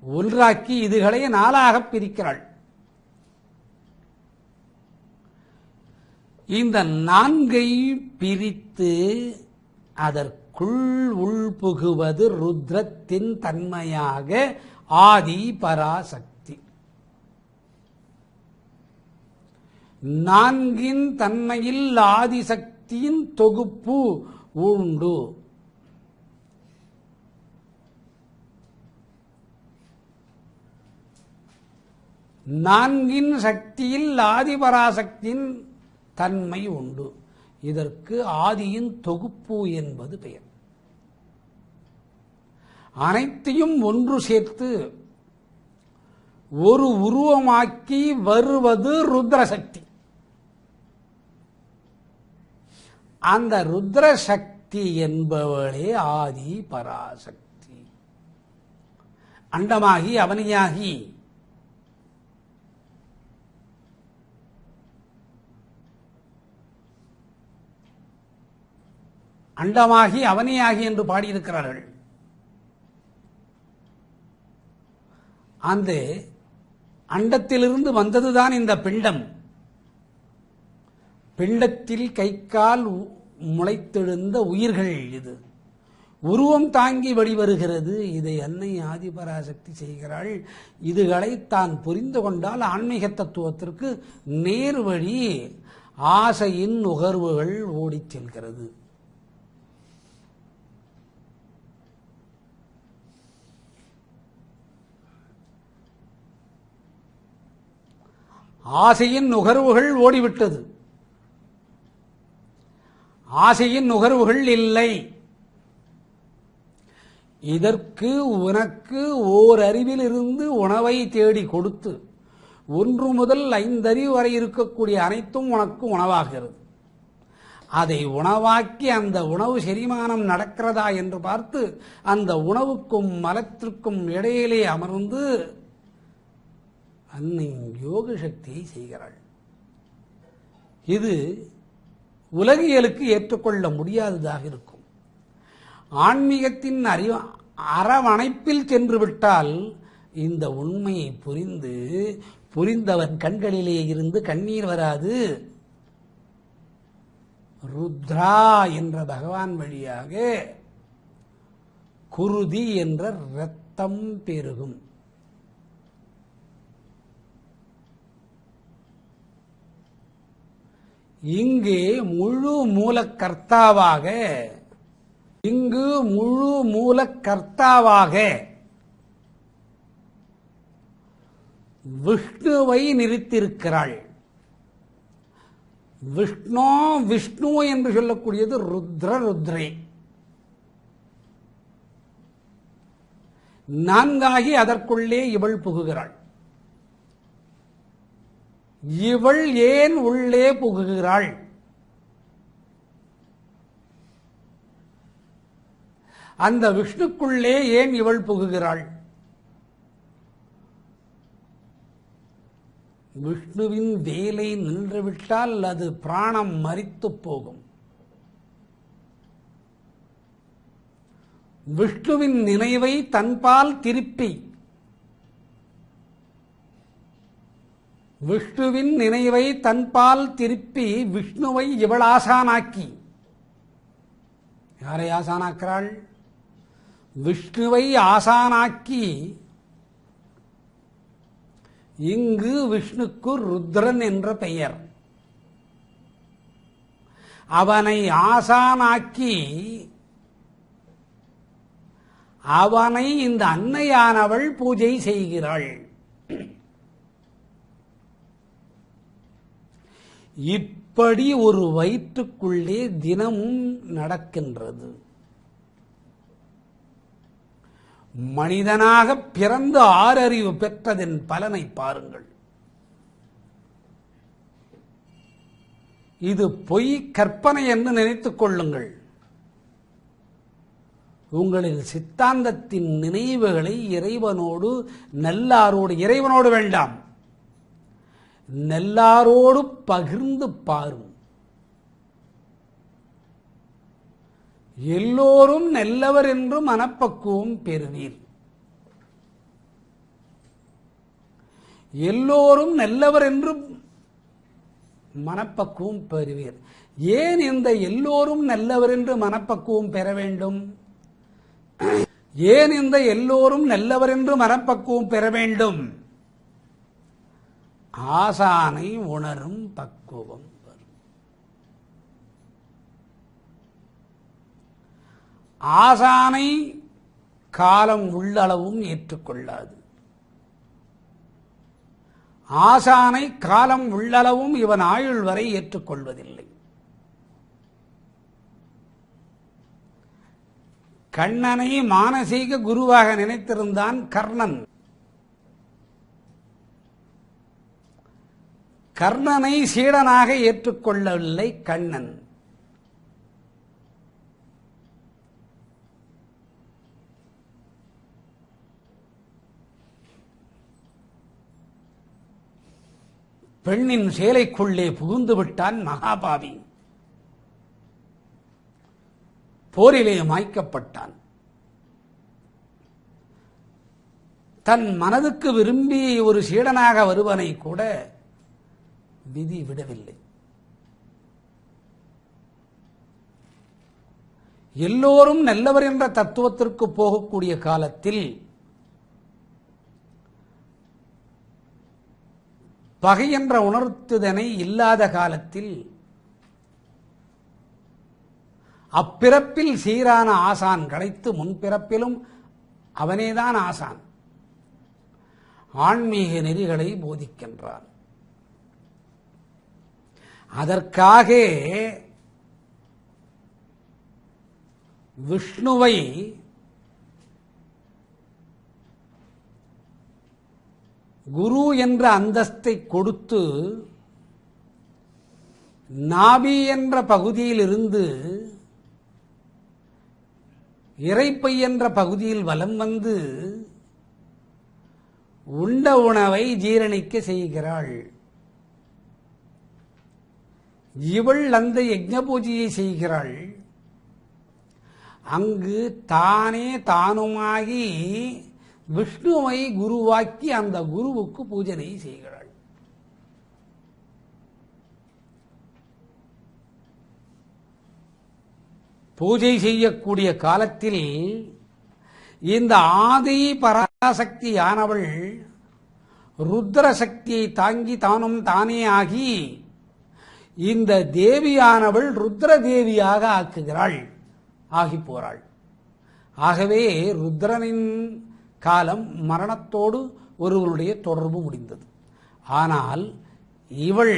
ஒன்றாக்கி இதுகளை நாலாக பிரிக்கிறாள். இந்த நான்கை பிரித்து அதற்குள் உள்புகுவது ருத்ரத்தின் தன்மையாக ஆதி பராசக்தி. நான்கின் தன்மையில் ஆதிசக்தியின் தொகுப்பு உண்டு. நான்கின் சக்தியில் ஆதிபராசக்தியின் தன்மை உண்டு. இதற்கு ஆதியின் தொகுப்பு என்பது பெயர். அனைத்தையும் ஒன்று சேர்த்து ஒரு உருவமாக்கி வருவது ருத்ரசக்தி. அந்த ருத்ரசக்தி என்பவளே ஆதி பராசக்தி. அண்டமாகி அவனியாகி அண்டமாகி அவனேயாகி என்று பாடியிருக்கிறார்கள். அந்த அண்டத்திலிருந்து வந்ததுதான் இந்த பிண்டம். பிண்டத்தில் கை கால் முளைத்தெழுந்த உயிர்கள் இது. உருவம் தாங்கி வெளிவருகிறது. இதை அன்னை ஆதிபராசக்தி செய்கிறாள். இதுகளை தான் புரிந்து கொண்டால் ஆன்மீக தத்துவத்திற்கு நேர் வழி ஆசையின் நுகர்வுகள் ஓடிச் செல்கிறது. ஆசையின் நுகர்வுகள் ஓடிவிட்டது. ஆசையின் நுகர்வுகள் இல்லை. இதற்கு உனக்கு ஓரறிவிலிருந்து உணவை தேடி கொடுத்து 1 முதல் 5 அறிவு வரை இருக்கக்கூடிய அனைத்தும் உனக்கு உணவாகிறது. அதை உணவாக்கி அந்த உணவு செரிமானம் நடக்கிறதா என்று பார்த்து அந்த உணவுக்கும் மலத்திற்கும் இடையிலே அமர்ந்து அன்னை யோக சக்தியை செய்கிறாள். இது உலகியலுக்கு ஏற்றுக்கொள்ள முடியாததாக இருக்கும். ஆன்மீகத்தின் அரவணைப்பில் சென்று விட்டால் இந்த உண்மையை புரிந்தவன் கண்களிலே இருந்து கண்ணீர் வராது. ருத்ரா என்ற பகவான் வழியாக குருதி என்ற இரத்தம் பெருகும். இங்கே முழு மூலக்கர்த்தாவாக விஷ்ணுவை நிறுத்தியிருக்கிறாள். விஷ்ணு என்று சொல்லக்கூடியது ருத்ரே. 4 அதற்குள்ளே இவள் புகுகிறாள். இவள் ஏன் உள்ளே புகுகிறாள்? அந்த விஷ்ணுக்குள்ளே ஏன் இவள் புகுகிறாள்? விஷ்ணுவின் வேலை நின்றுவிட்டால் அது பிராணம் மரித்து போகும். விஷ்ணுவின் நினைவை தன்பால் திருப்பி விஷ்ணுவை இவள் ஆசானாக்கி. யாரை ஆசானாக்கிறாள்? விஷ்ணுவை ஆசானாக்கி. இங்கு விஷ்ணுக்கு ருத்ரன் என்ற பெயர். அவனை ஆசானாக்கி அவனை இந்த அன்னையானவள் பூஜை செய்கிறாள். இப்படி ஒரு வயிற்றுக்குள்ளே தினமும் நடக்கின்றது. மனிதனாக பிறந்து 6 அறிவு பெற்றதன் பலனை பாருங்கள். இது பொய் கற்பனை என்று நினைத்துக் கொள்ளுங்கள். உங்களின் சித்தாந்தத்தின் நினைவுகளை இறைவனோடு வேண்டாம், நல்லாரோடு பகிர்ந்து பாரும். எல்லோரும் நல்லவர் என்று மனப்பக்குவம் பெறுவீர். எல்லோரும் நல்லவர் என்று மனப்பக்குவம் பெறுவீர். ஏன் இந்த எல்லோரும் நல்லவர் என்று மனப்பக்குவம் பெற வேண்டும்? ஏன் இந்த எல்லோரும் நல்லவர் என்று மனப்பக்குவம் பெற வேண்டும்? ஆசானை உணரும் பக்குவம். ஆசானை காலம் உள்ளளவும் ஏற்றுக்கொள்ளாது. ஆசானை காலம் உள்ளளவும் இவன் ஆயுள் வரை ஏற்றுக்கொள்வதில்லை. கண்ணனை மானசீக குருவாக நினைத்திருந்தான் கர்ணன். கர்ணனை சீடனாக ஏற்றுக்கொள்ளவில்லை கண்ணன். பெண்ணின் சேலைக்குள்ளே புகுந்து விட்டான் மகாபாவி. போரிலே மாய்க்கப்பட்டான். தன் மனதுக்கு விரும்பி ஒரு சீடனாக வருவனை கூட விதி விடவில்லை. எல்லோரும் நல்லவர் என்ற தத்துவத்திற்கு போகக்கூடிய காலத்தில் பகை என்ற உணர்த்துதனை இல்லாத காலத்தில் அப்பிறப்பில் சீரான ஆசான் கிடைத்து முன்பிறப்பிலும் அவனேதான் ஆசான் ஆன்மீக நெறிகளை போதிக்கின்றான். அதற்காக விஷ்ணுவை குரு என்ற அந்தஸ்தை கொடுத்து நாபி என்ற பகுதியிலிருந்து இறைப்பை என்ற பகுதியில் வலம் வந்து உண்ட உணவை ஜீரணிக்க செய்கிறாள். இவள் அந்த யஜ்ஞ பூஜையை செய்கிறாள். அங்கு தானே தானுமாகி விஷ்ணுவை குருவாக்கி அந்த குருவுக்கு பூஜனை செய்கிறாள். பூஜை செய்யக்கூடிய காலத்தில் இந்த ஆதி பராசக்தியானவள் ருத்ர சக்தியை தாங்கி தானும் தானே ஆகி இந்த தேவியானவள் ருத்ர தேவியாக ஆக்குகிறாள், ஆகி போறாள். ஆகவே ருத்ரனின் காலம் மரணத்தோடு ஒருவருடைய தொடர்பு முடிந்தது. ஆனால் இவள்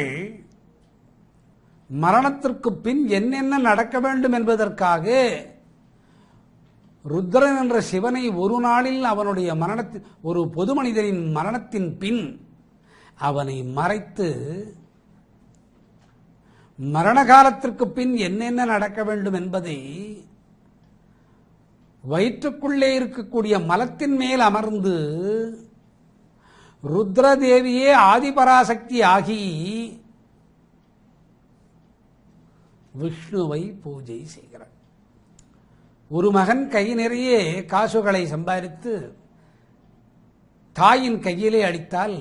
மரணத்திற்கு பின் என்னென்ன நடக்க வேண்டும் என்பதற்காக ருத்ரன் என்ற சிவனை ஒரு நாளில் அவனுடைய மரணத்தின் ஒரு பொது மனிதனின் மரணத்தின் பின் அவனை மறைத்து மரண காலத்திற்கு பின் என்னென்ன நடக்க வேண்டும் என்பதை வயிற்றுக்குள்ளே இருக்கக்கூடிய மலத்தின் மேல் அமர்ந்து ருத்ரதேவியே ஆதிபராசக்தி ஆகி விஷ்ணுவை பூஜை செய்கிறார். ஒரு மகன் கை நிறைய காசுகளை சம்பாதித்து தாயின் கையிலே அடித்தால்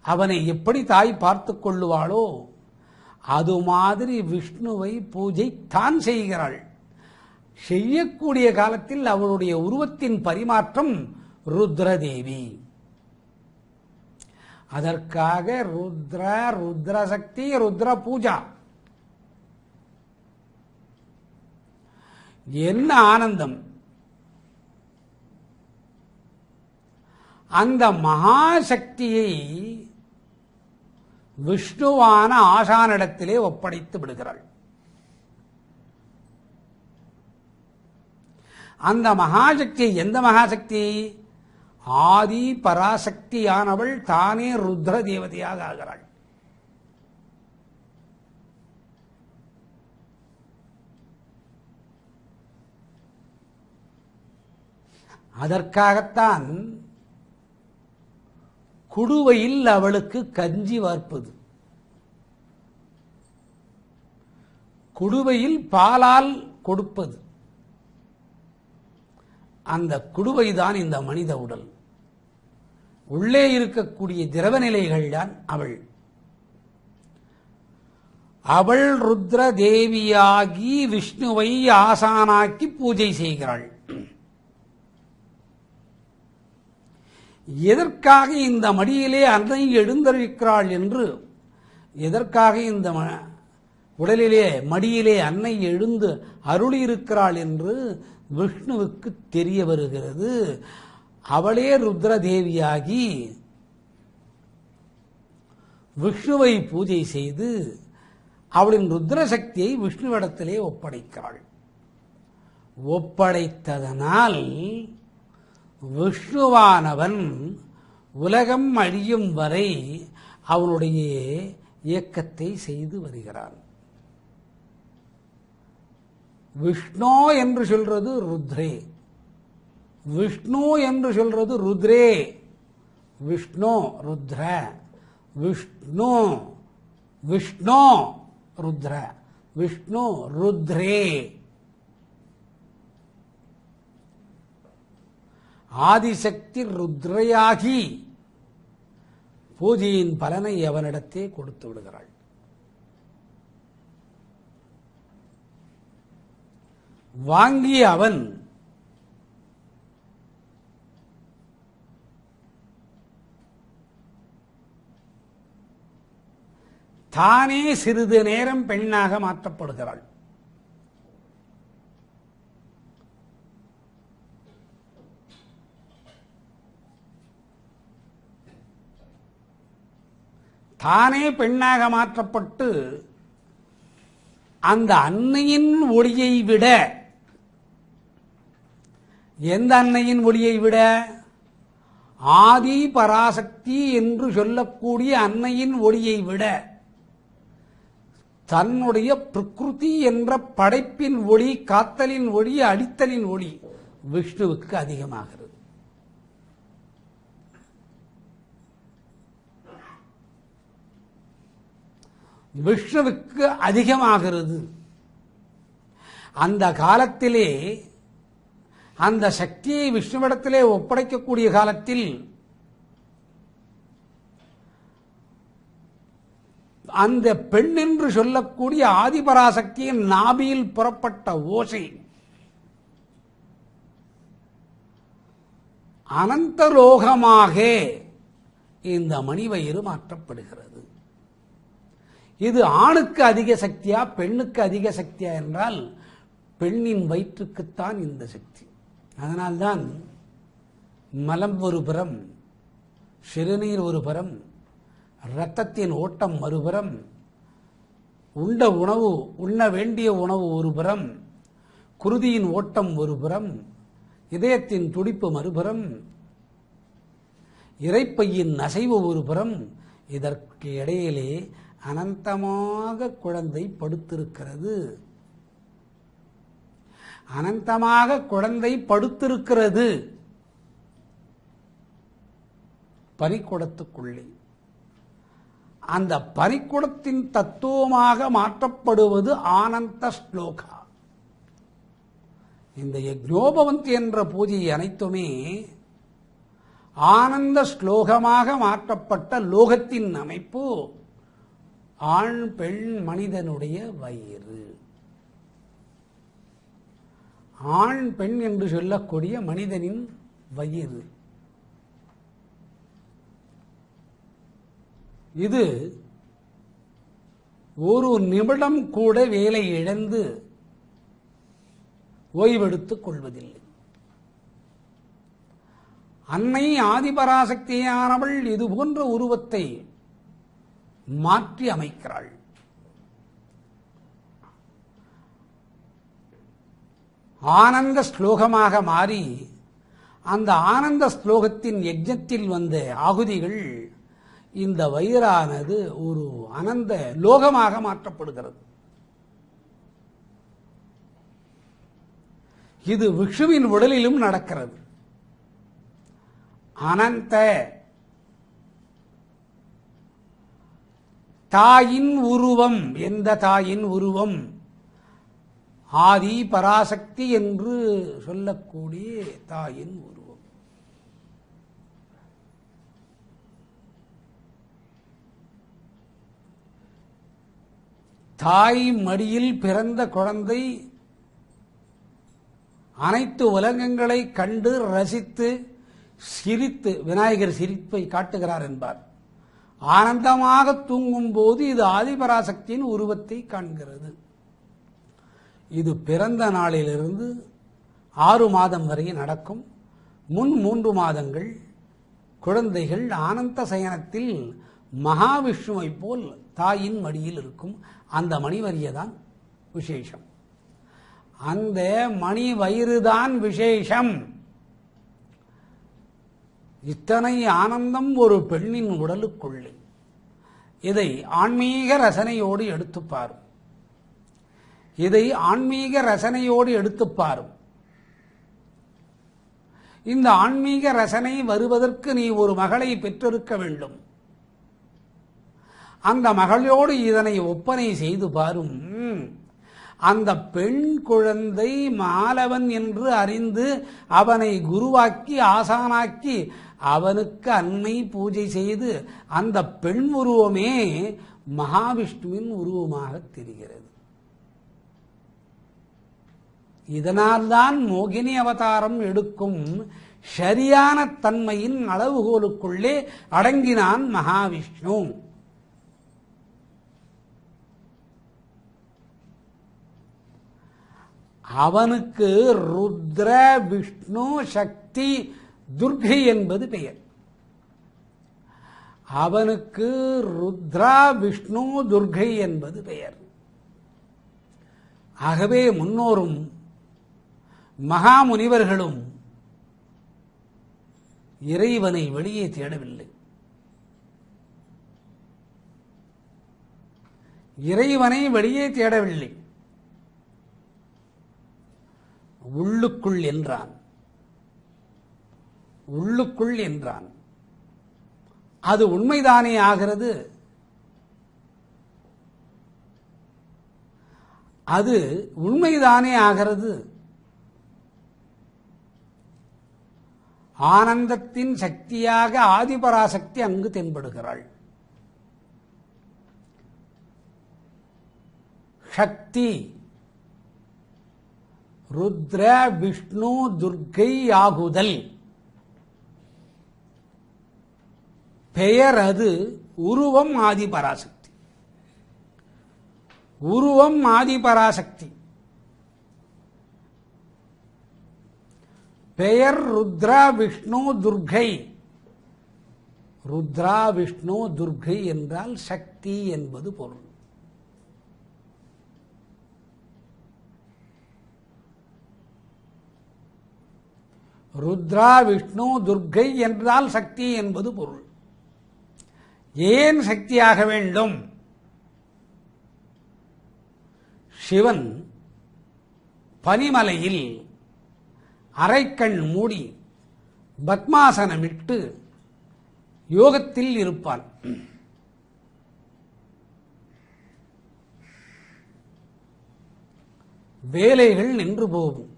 அவனை எப்படி தாய் பார்த்து கொள்ளுவாளோ அது மாதிரி விஷ்ணுவை பூஜை தான் செய்கிறாள். செய்யக்கூடிய காலத்தில் அவளுடைய உருவத்தின் பரிமாற்றம் ருத்ரதேவி. அதற்காக ருத்ரசக்தி ருத்ர பூஜா. என்ன ஆனந்தம்! அந்த மகாசக்தியை விஷ்ணுவான ஆசானிடத்திலே ஒப்படைத்து விடுகிறாள். அந்த மகாசக்தி எந்த மகாசக்தி? ஆதி பராசக்தியானவள் தானே ருத்ர தேவதையாக ஆகிறாள். அதற்காகத்தான் குடுவையில் அவளுக்கு கஞ்சி வார்ப்பது, குடுவையில் பாலால் கொடுப்பது. அந்த குடுவைதான் இந்த மனித உடல். உள்ளே இருக்கக்கூடிய திரவ நிலைகள் தான் அவள். அவள் ருத்ர தேவியாகி விஷ்ணுவை ஆசானாக்கி பூஜை செய்கிறாள். எதற்காக இந்த மடியிலே அன்னை எழுந்தருளிக்கிறாள் என்று, எதற்காக இந்த உடலிலே மடியிலே அன்னை எழுந்து அருளியிருக்கிறாள் என்று விஷ்ணுவுக்கு தெரிய வருகிறது. அவளே ருத்ர தேவியாகி விஷ்ணுவை பூஜை செய்து அவளின் ருத்ர சக்தியை விஷ்ணுவிடத்திலே ஒப்படைக்கிறாள். ஒப்படைத்ததனால் விஷ்ணுவானவன் உலகம் அழியும் வரை அவனுடைய இயக்கத்தை செய்து வருகிறான். விஷ்ணு என்று சொல்றது ருத்ரே, விஷ்ணு என்று சொல்றது ருத்ரே. விஷ்ணு ருத்ர, விஷ்ணு விஷ்ணு ருத்ர, விஷ்ணு ருத்ரே ஆதிசக்தி ருத்ரையாகி பூஜையின் பலனை அவனிடத்தே கொடுத்து விடுகிறாள். வாங்கிய அவன் தானே சிறிது நேரம் பெண்ணாக மாற்றப்படுகிறாள். தானே பெண்ணாக மாற்றப்பட்டு அந்த அன்னையின் ஒளியை விட, எந்த அன்னையின் ஒளியை விட? ஆதி பராசக்தி என்று சொல்லக்கூடிய அன்னையின் ஒளியை விட தன்னுடைய பிரகிருதி என்ற படைப்பின் ஒளி, காத்தலின் ஒளி, அடித்தலின் ஒளி விஷ்ணுவுக்கு அதிகமாகிறது. விஷ்ணுவுக்கு அதிகமாகிறது. அந்த காலத்திலே அந்த சக்தியை விஷ்ணுவிடத்திலே ஒப்படைக்கக்கூடிய காலத்தில் அந்த பெண் என்று சொல்லக்கூடிய ஆதிபராசக்தியின் நாபியில் புறப்பட்ட ஓசை அனந்தலோகமாக இந்த மணிவயிறு மாற்றப்படுகிறது. இது ஆணுக்கு அதிக சக்தியா பெண்ணுக்கு அதிக சக்தியா என்றால் பெண்ணின் வயிற்றுக்குத்தான் இந்த சக்தி. அதனால்தான் மலம் ஒரு புறம், சிறுநீர் ஒரு புறம், இரத்தத்தின் ஓட்டம் மறுபுறம், உண்ண வேண்டிய உணவு ஒரு புறம், குருதியின் ஓட்டம் ஒரு புறம், இதயத்தின் துடிப்பு மறுபுறம், இரைப்பையின் அசைவு ஒரு புறம், இதற்கு இடையிலே அனந்தமாக குழந்தை படுத்திருக்கிறது. அனந்தமாக குழந்தை படுத்திருக்கிறது பனிக்குடத்துக்குள்ளே. அந்த பனிக்குடத்தின் தத்துவமாக மாற்றப்படுவது ஆனந்த ஸ்லோகா. இந்த யஜ்ஞோபவந்தி என்ற பூஜை அனைத்துமே ஆனந்த ஸ்லோகமாக மாற்றப்பட்ட லோகத்தின் அமைப்பு ஆண் பெண் மனிதனுடைய வயிறு. ஆண் பெண் என்று சொல்லக்கூடிய மனிதனின் வயிறு. இது ஒரு நிமிடம் கூட வேலை இழந்து ஓய்வெடுத்துக் கொள்வதில்லை. அன்னை ஆதிபராசக்தியானவள் இது போன்ற உருவத்தை மாற்றி அமைக்கிறாள். ஆனந்த ஸ்லோகமாக மாறி அந்த ஆனந்த ஸ்லோகத்தின் யஜ்ஞத்தில் வந்த ஆகுதிகள் இந்த வயிறானது ஒரு அனந்த லோகமாக மாற்றப்படுகிறது. இது விஷ்ணுவின் உடலிலும் நடக்கிறது. அனந்த தாயின் உருவம். எந்த தாயின் உருவம்? ஆதி பராசக்தி என்று சொல்லக்கூடிய தாயின் உருவம். தாய் மடியில் பிறந்த குழந்தை அனைத்து உலகங்களை கண்டு ரசித்து சிரித்து, விநாயகர் சிரிப்பை காட்டுகிறார் என்பார், ஆனந்தமாக தூங்கும் போது இது ஆதிபராசக்தியின் உருவத்தை காண்கிறது. இது பிறந்த நாளிலிருந்து 6 மாதம் வரை நடக்கும். முன் 3 மாதங்கள் குழந்தைகள் ஆனந்த சயனத்தில் மகாவிஷ்ணுவை போல் தாயின் மடியில் இருக்கும். அந்த மணிவரியதான் விசேஷம். அந்த மணி வயிறுதான் விசேஷம். இத்தனை ஆனந்தம் ஒரு பெண்ணின் உடலுக்குள்ளே. இதை ஆன்மீக ரசனையோடு எடுத்துப்பாரும். இதை ஆன்மீக ரசனையோடு எடுத்துப்பாரும். இந்த ஆன்மீக ரசனை வருவதற்கு நீ ஒரு மகளை பெற்றிருக்க வேண்டும். அந்த மகளோடு இதனை ஒப்பனை செய்து பாரும். அந்த பெண் குழந்தை மாலவன் என்று அறிந்து அவனை குருவாக்கி ஆசானாக்கி அவனுக்கு அன்னை பூஜை செய்து அந்த பெண் உருவமே மகாவிஷ்ணுவின் உருவமாக தெரிகிறது. இதனால்தான் மோகினி அவதாரம் எடுக்கும் சரியான தன்மையின் அளவுகோலுக்குள்ளே அடங்கினான் மகாவிஷ்ணு. அவனுக்கு ருத்ர விஷ்ணு சக்தி துர்கை என்பது பெயர். அவனுக்கு ருத்ரா விஷ்ணு துர்கை என்பது பெயர். ஆகவே முன்னோரும் மகாமுனிவர்களும் இறைவனை வெளியே தேடவில்லை. இறைவனை வெளியே தேடவில்லை, உள்ளுக்குள் என்றான். உள்ளுக்குள் என்றான். அது உண்மைதானே ஆகிறது. அது உண்மைதானே ஆகிறது. ஆனந்தத்தின் சக்தியாக ஆதிபராசக்தி அங்கு தென்படுகிறாள். சக்தி ருத்ர விஷ்ணு துர்கை ஆகுதல் பெயர். அது உருவம் ஆதிபராசக்தி. உருவம் ஆதிபராசக்தி, பெயர் ருத்ரா விஷ்ணு துர்கை. ருத்ரா விஷ்ணு துர்கை என்றால் சக்தி என்பது பொருள். ருத்ரா விஷ்ணு துர்கை என்றால் சக்தி என்பது பொருள். ஏன் சக்தியாக வேண்டும்? சிவன் பனிமலையில் அரைக்கண் மூடி பத்மாசனமிட்டு யோகத்தில் இருப்பான். வேலைகள் நின்று போகும்.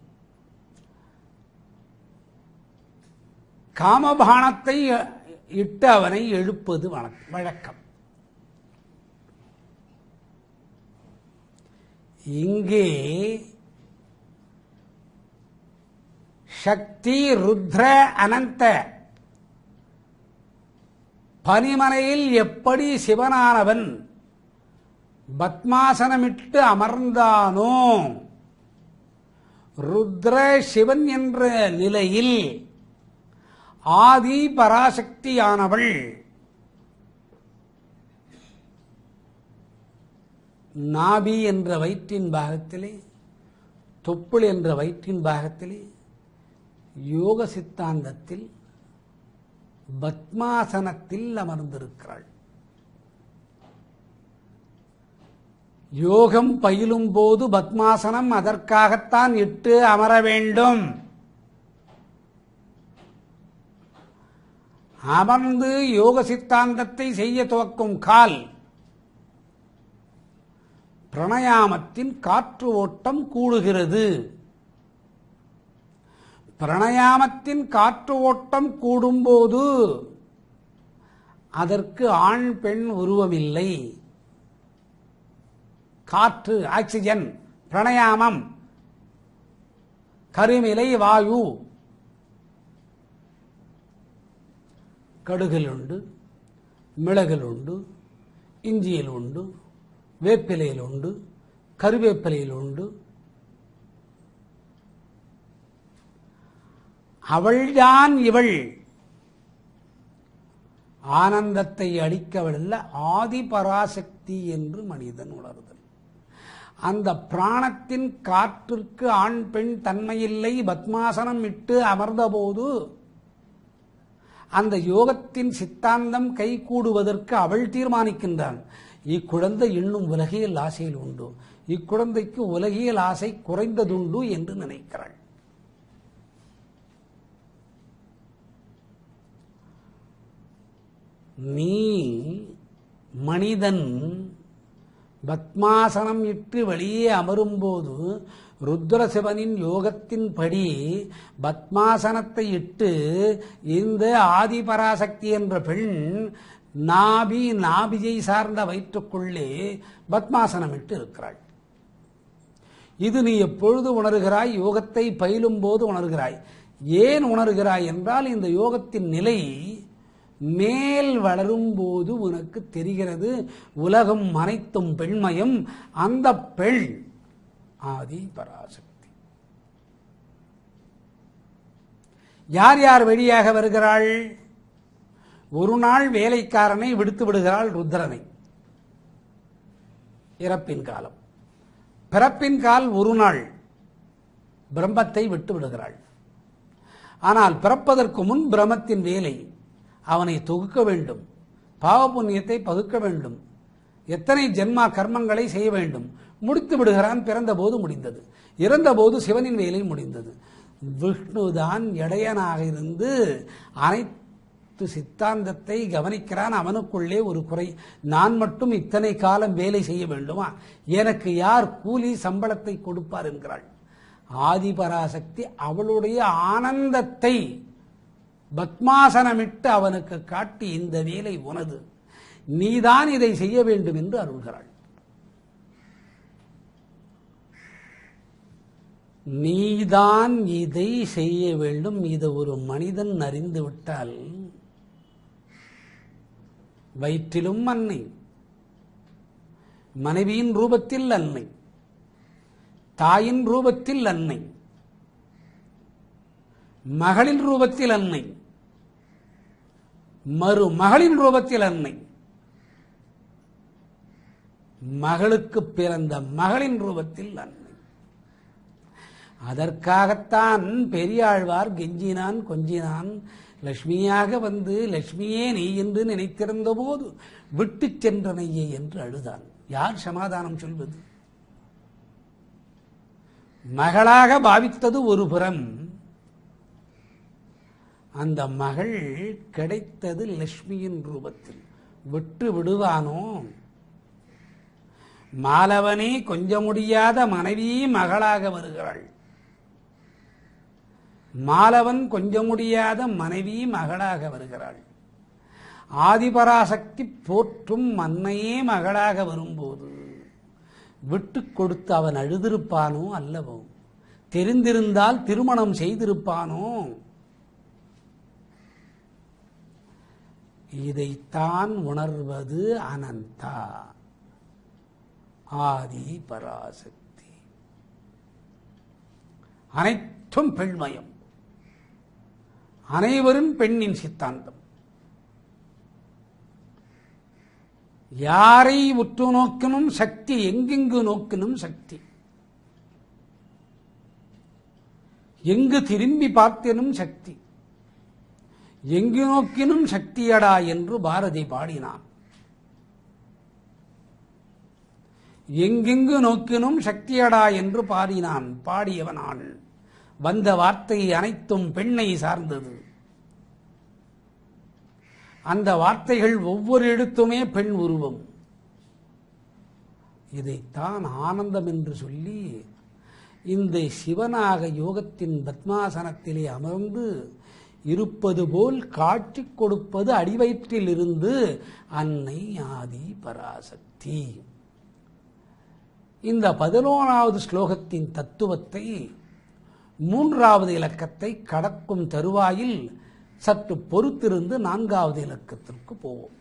காமபானத்தை இட்டு அவனை எழுப்பது வழக்கம். இங்கே சக்தி ருத்ர அனந்த பனிமலையில் எப்படி சிவனானவன் பத்மாசனமிட்டு அமர்ந்தானோ, ருத்ர சிவன் என்ற நிலையில் ஆதி பராசக்தியானவள் நாபி என்ற வயிற்றின் பாகத்திலே, தொப்புள் என்ற வயிற்றின் பாகத்திலே யோக சித்தாந்தத்தில் பத்மாசனத்தில் அமர்ந்திருக்கிறாள். யோகம் பயிலும் போது பத்மாசனம் அதற்காகத்தான் இட்டு அமர வேண்டும். அமர்ந்து யோக சித்தாந்தத்தை செய்ய துவக்கும் கால் பிரணயாமத்தின் காற்று ஓட்டம் கூடுகிறது. பிரணயாமத்தின் காற்று ஓட்டம் கூடும்போது அதற்கு ஆண் பெண் உருவமில்லை. காற்று ஆக்சிஜன், பிரணயாமம் கருமிலை வாயு. கடுகில் உண்டு, மிளகில் உண்டு, இஞ்சியில் உண்டு, வேப்பிலையில் உண்டு, கருவேப்பிலையில் உண்டு. அவள்தான் இவள். ஆனந்தத்தை அளிக்கவல்ல ஆதிபராசக்தி என்று மனிதன் உணர்தல். அந்த பிராணத்தின் காற்றிற்கு ஆண் பெண் தன்மையில்லை. பத்மாசனம் இட்டு அமர்ந்தபோது அந்த யோகத்தின் சித்தாந்தம் கைகூடுவதற்கு அவள் தீர்மானிக்கின்றான். இக்குழந்தை இன்னும் உலகியல் ஆசையில் உண்டு, இக்குழந்தைக்கு உலகியல் ஆசை குறைந்ததுண்டு என்று நினைக்கிறாள். நீ மனிதன் பத்மாசனம் இட்டு வெளியே அமரும்போது ருத்ரசிவனின் யோகத்தின்படி பத்மாசனத்தை இட்டு இந்த ஆதிபராசக்தி என்ற பெண் நாபியை சார்ந்த வயிற்றுக்குள்ளே பத்மாசனம் இட்டு இருக்கிறாள். இது நீ எப்பொழுது உணர்கிறாய்? யோகத்தை பயிலும் போது உணர்கிறாய். ஏன் உணர்கிறாய் என்றால் இந்த யோகத்தின் நிலை மேல் வளரும் போது உனக்கு தெரிகிறது உலகம் அனைத்தும் பெண்மயம். அந்த பெண் ஆதி பராசக்தி. யார் யார் வெளியாக வருகிறாள்? ஒரு நாள் வேலைக்காரனை விடுத்து விடுகிறாள் ருத்ரனை. இறப்பின் காலம். பிறப்பின் கால் ஒரு நாள் பிரம்மத்தை விட்டு விடுகிறாள். ஆனால் பிறப்பதற்கு முன் பிரம்மத்தின் வேலை அவனை தொகுக்க வேண்டும், பாவ புண்ணியத்தை பகுக்க வேண்டும், எத்தனை ஜென்மா கர்மங்களை செய்ய வேண்டும். முடித்து விடுகிறான். பிறந்தபோது முடிந்தது, இறந்தபோது சிவனின் வேலை முடிந்தது. விஷ்ணுதான் இடையனாக இருந்து அனைத்து சித்தாந்தத்தை கவனிக்கிறான். அவனுக்குள்ளே ஒரு குறை, நான் மட்டும் இத்தனை காலம் வேலை செய்ய வேண்டுமா? எனக்கு யார் கூலி சம்பளத்தை கொடுப்பார் என்கிறாள். ஆதிபராசக்தி அவளுடைய ஆனந்தத்தை பத்மாசனமிட்டு அவனுக்கு காட்டி, இந்த வேலை உனது, நீதான் இதை செய்ய வேண்டும் என்று அருள்கிறாள். நீதான் இதை செய்ய வேண்டும். இதை ஒரு மனிதன் அறிந்து விட்டால் வயிற்றிலும் அன்னை, மனைவியின் ரூபத்தில் அன்னை, தாயின் ரூபத்தில் அன்னை, மகளின் ரூபத்தில் அன்னை, மருமகளின் ரூபத்தில் அன்னை, மகளுக்கு பிறந்த மகளின் ரூபத்தில் அன்னை. அதற்காகத்தான் பெரியாழ்வார் கெஞ்சினான் கொஞ்சினான். லட்சுமியாக வந்து லட்சுமியே நீ என்று நினைத்திருந்த போது விட்டு சென்றனையே என்று அழுதான். யார் சமாதானம் சொல்வது? மகளாக பாவித்தது ஒரு புறம், அந்த மகள் கிடைத்தது லட்சுமியின் ரூபத்தில். விட்டு விடுவானோ? மாலவனே கொஞ்ச முடியாத மனைவி மகளாக வருகிறாள். மாலவன் கொஞ்ச முடியாத மனைவி மகளாக வருகிறாள். ஆதிபராசக்தி போற்றும் அன்னையே மகளாக வரும்போது விட்டு கொடுத்து அவன் அழுதிருப்பானோ அல்லவோ? தெரிந்திருந்தால் திருமணம் செய்திருப்பானோ? இதைத்தான் உணர்வது அனந்தா, ஆதி பராசக்தி. அனைத்தும் பெண்மயம், அனைவரும் பெண்ணின் சித்தாந்தம். யாரை உற்று நோக்கினும் சக்தி, எங்கெங்கு நோக்கினும் சக்தி, எங்கு திரும்பி பார்த்தனும் சக்தி, எங்கு நோக்கினும் சக்தியடா என்று பாரதி பாடினான். எங்கெங்கு நோக்கினும் சக்தியடா என்று பாடினான். பாடியவனான். வந்த வார்த்தை அனைத்தும் பெண்ணை சார்ந்தது. அந்த வார்த்தைகள் ஒவ்வொரு எழுத்துமே பெண் உருவம். இதைத்தான் ஆனந்தம் என்று சொல்லி இந்த சிவனாக யோகத்தின் பத்மாசனத்திலே அமர்ந்து இருப்பது போல் காட்சி கொடுப்பது அடிவயிற்றில் இருந்து அன்னை ஆதி பராசக்தி. இந்த 11வது ஸ்லோகத்தின் தத்துவத்தை 3வது இலக்கத்தை கடக்கும் தருவாயில் சற்று பொறுத்திருந்து 4வது இலக்கத்திற்கு போவோம்.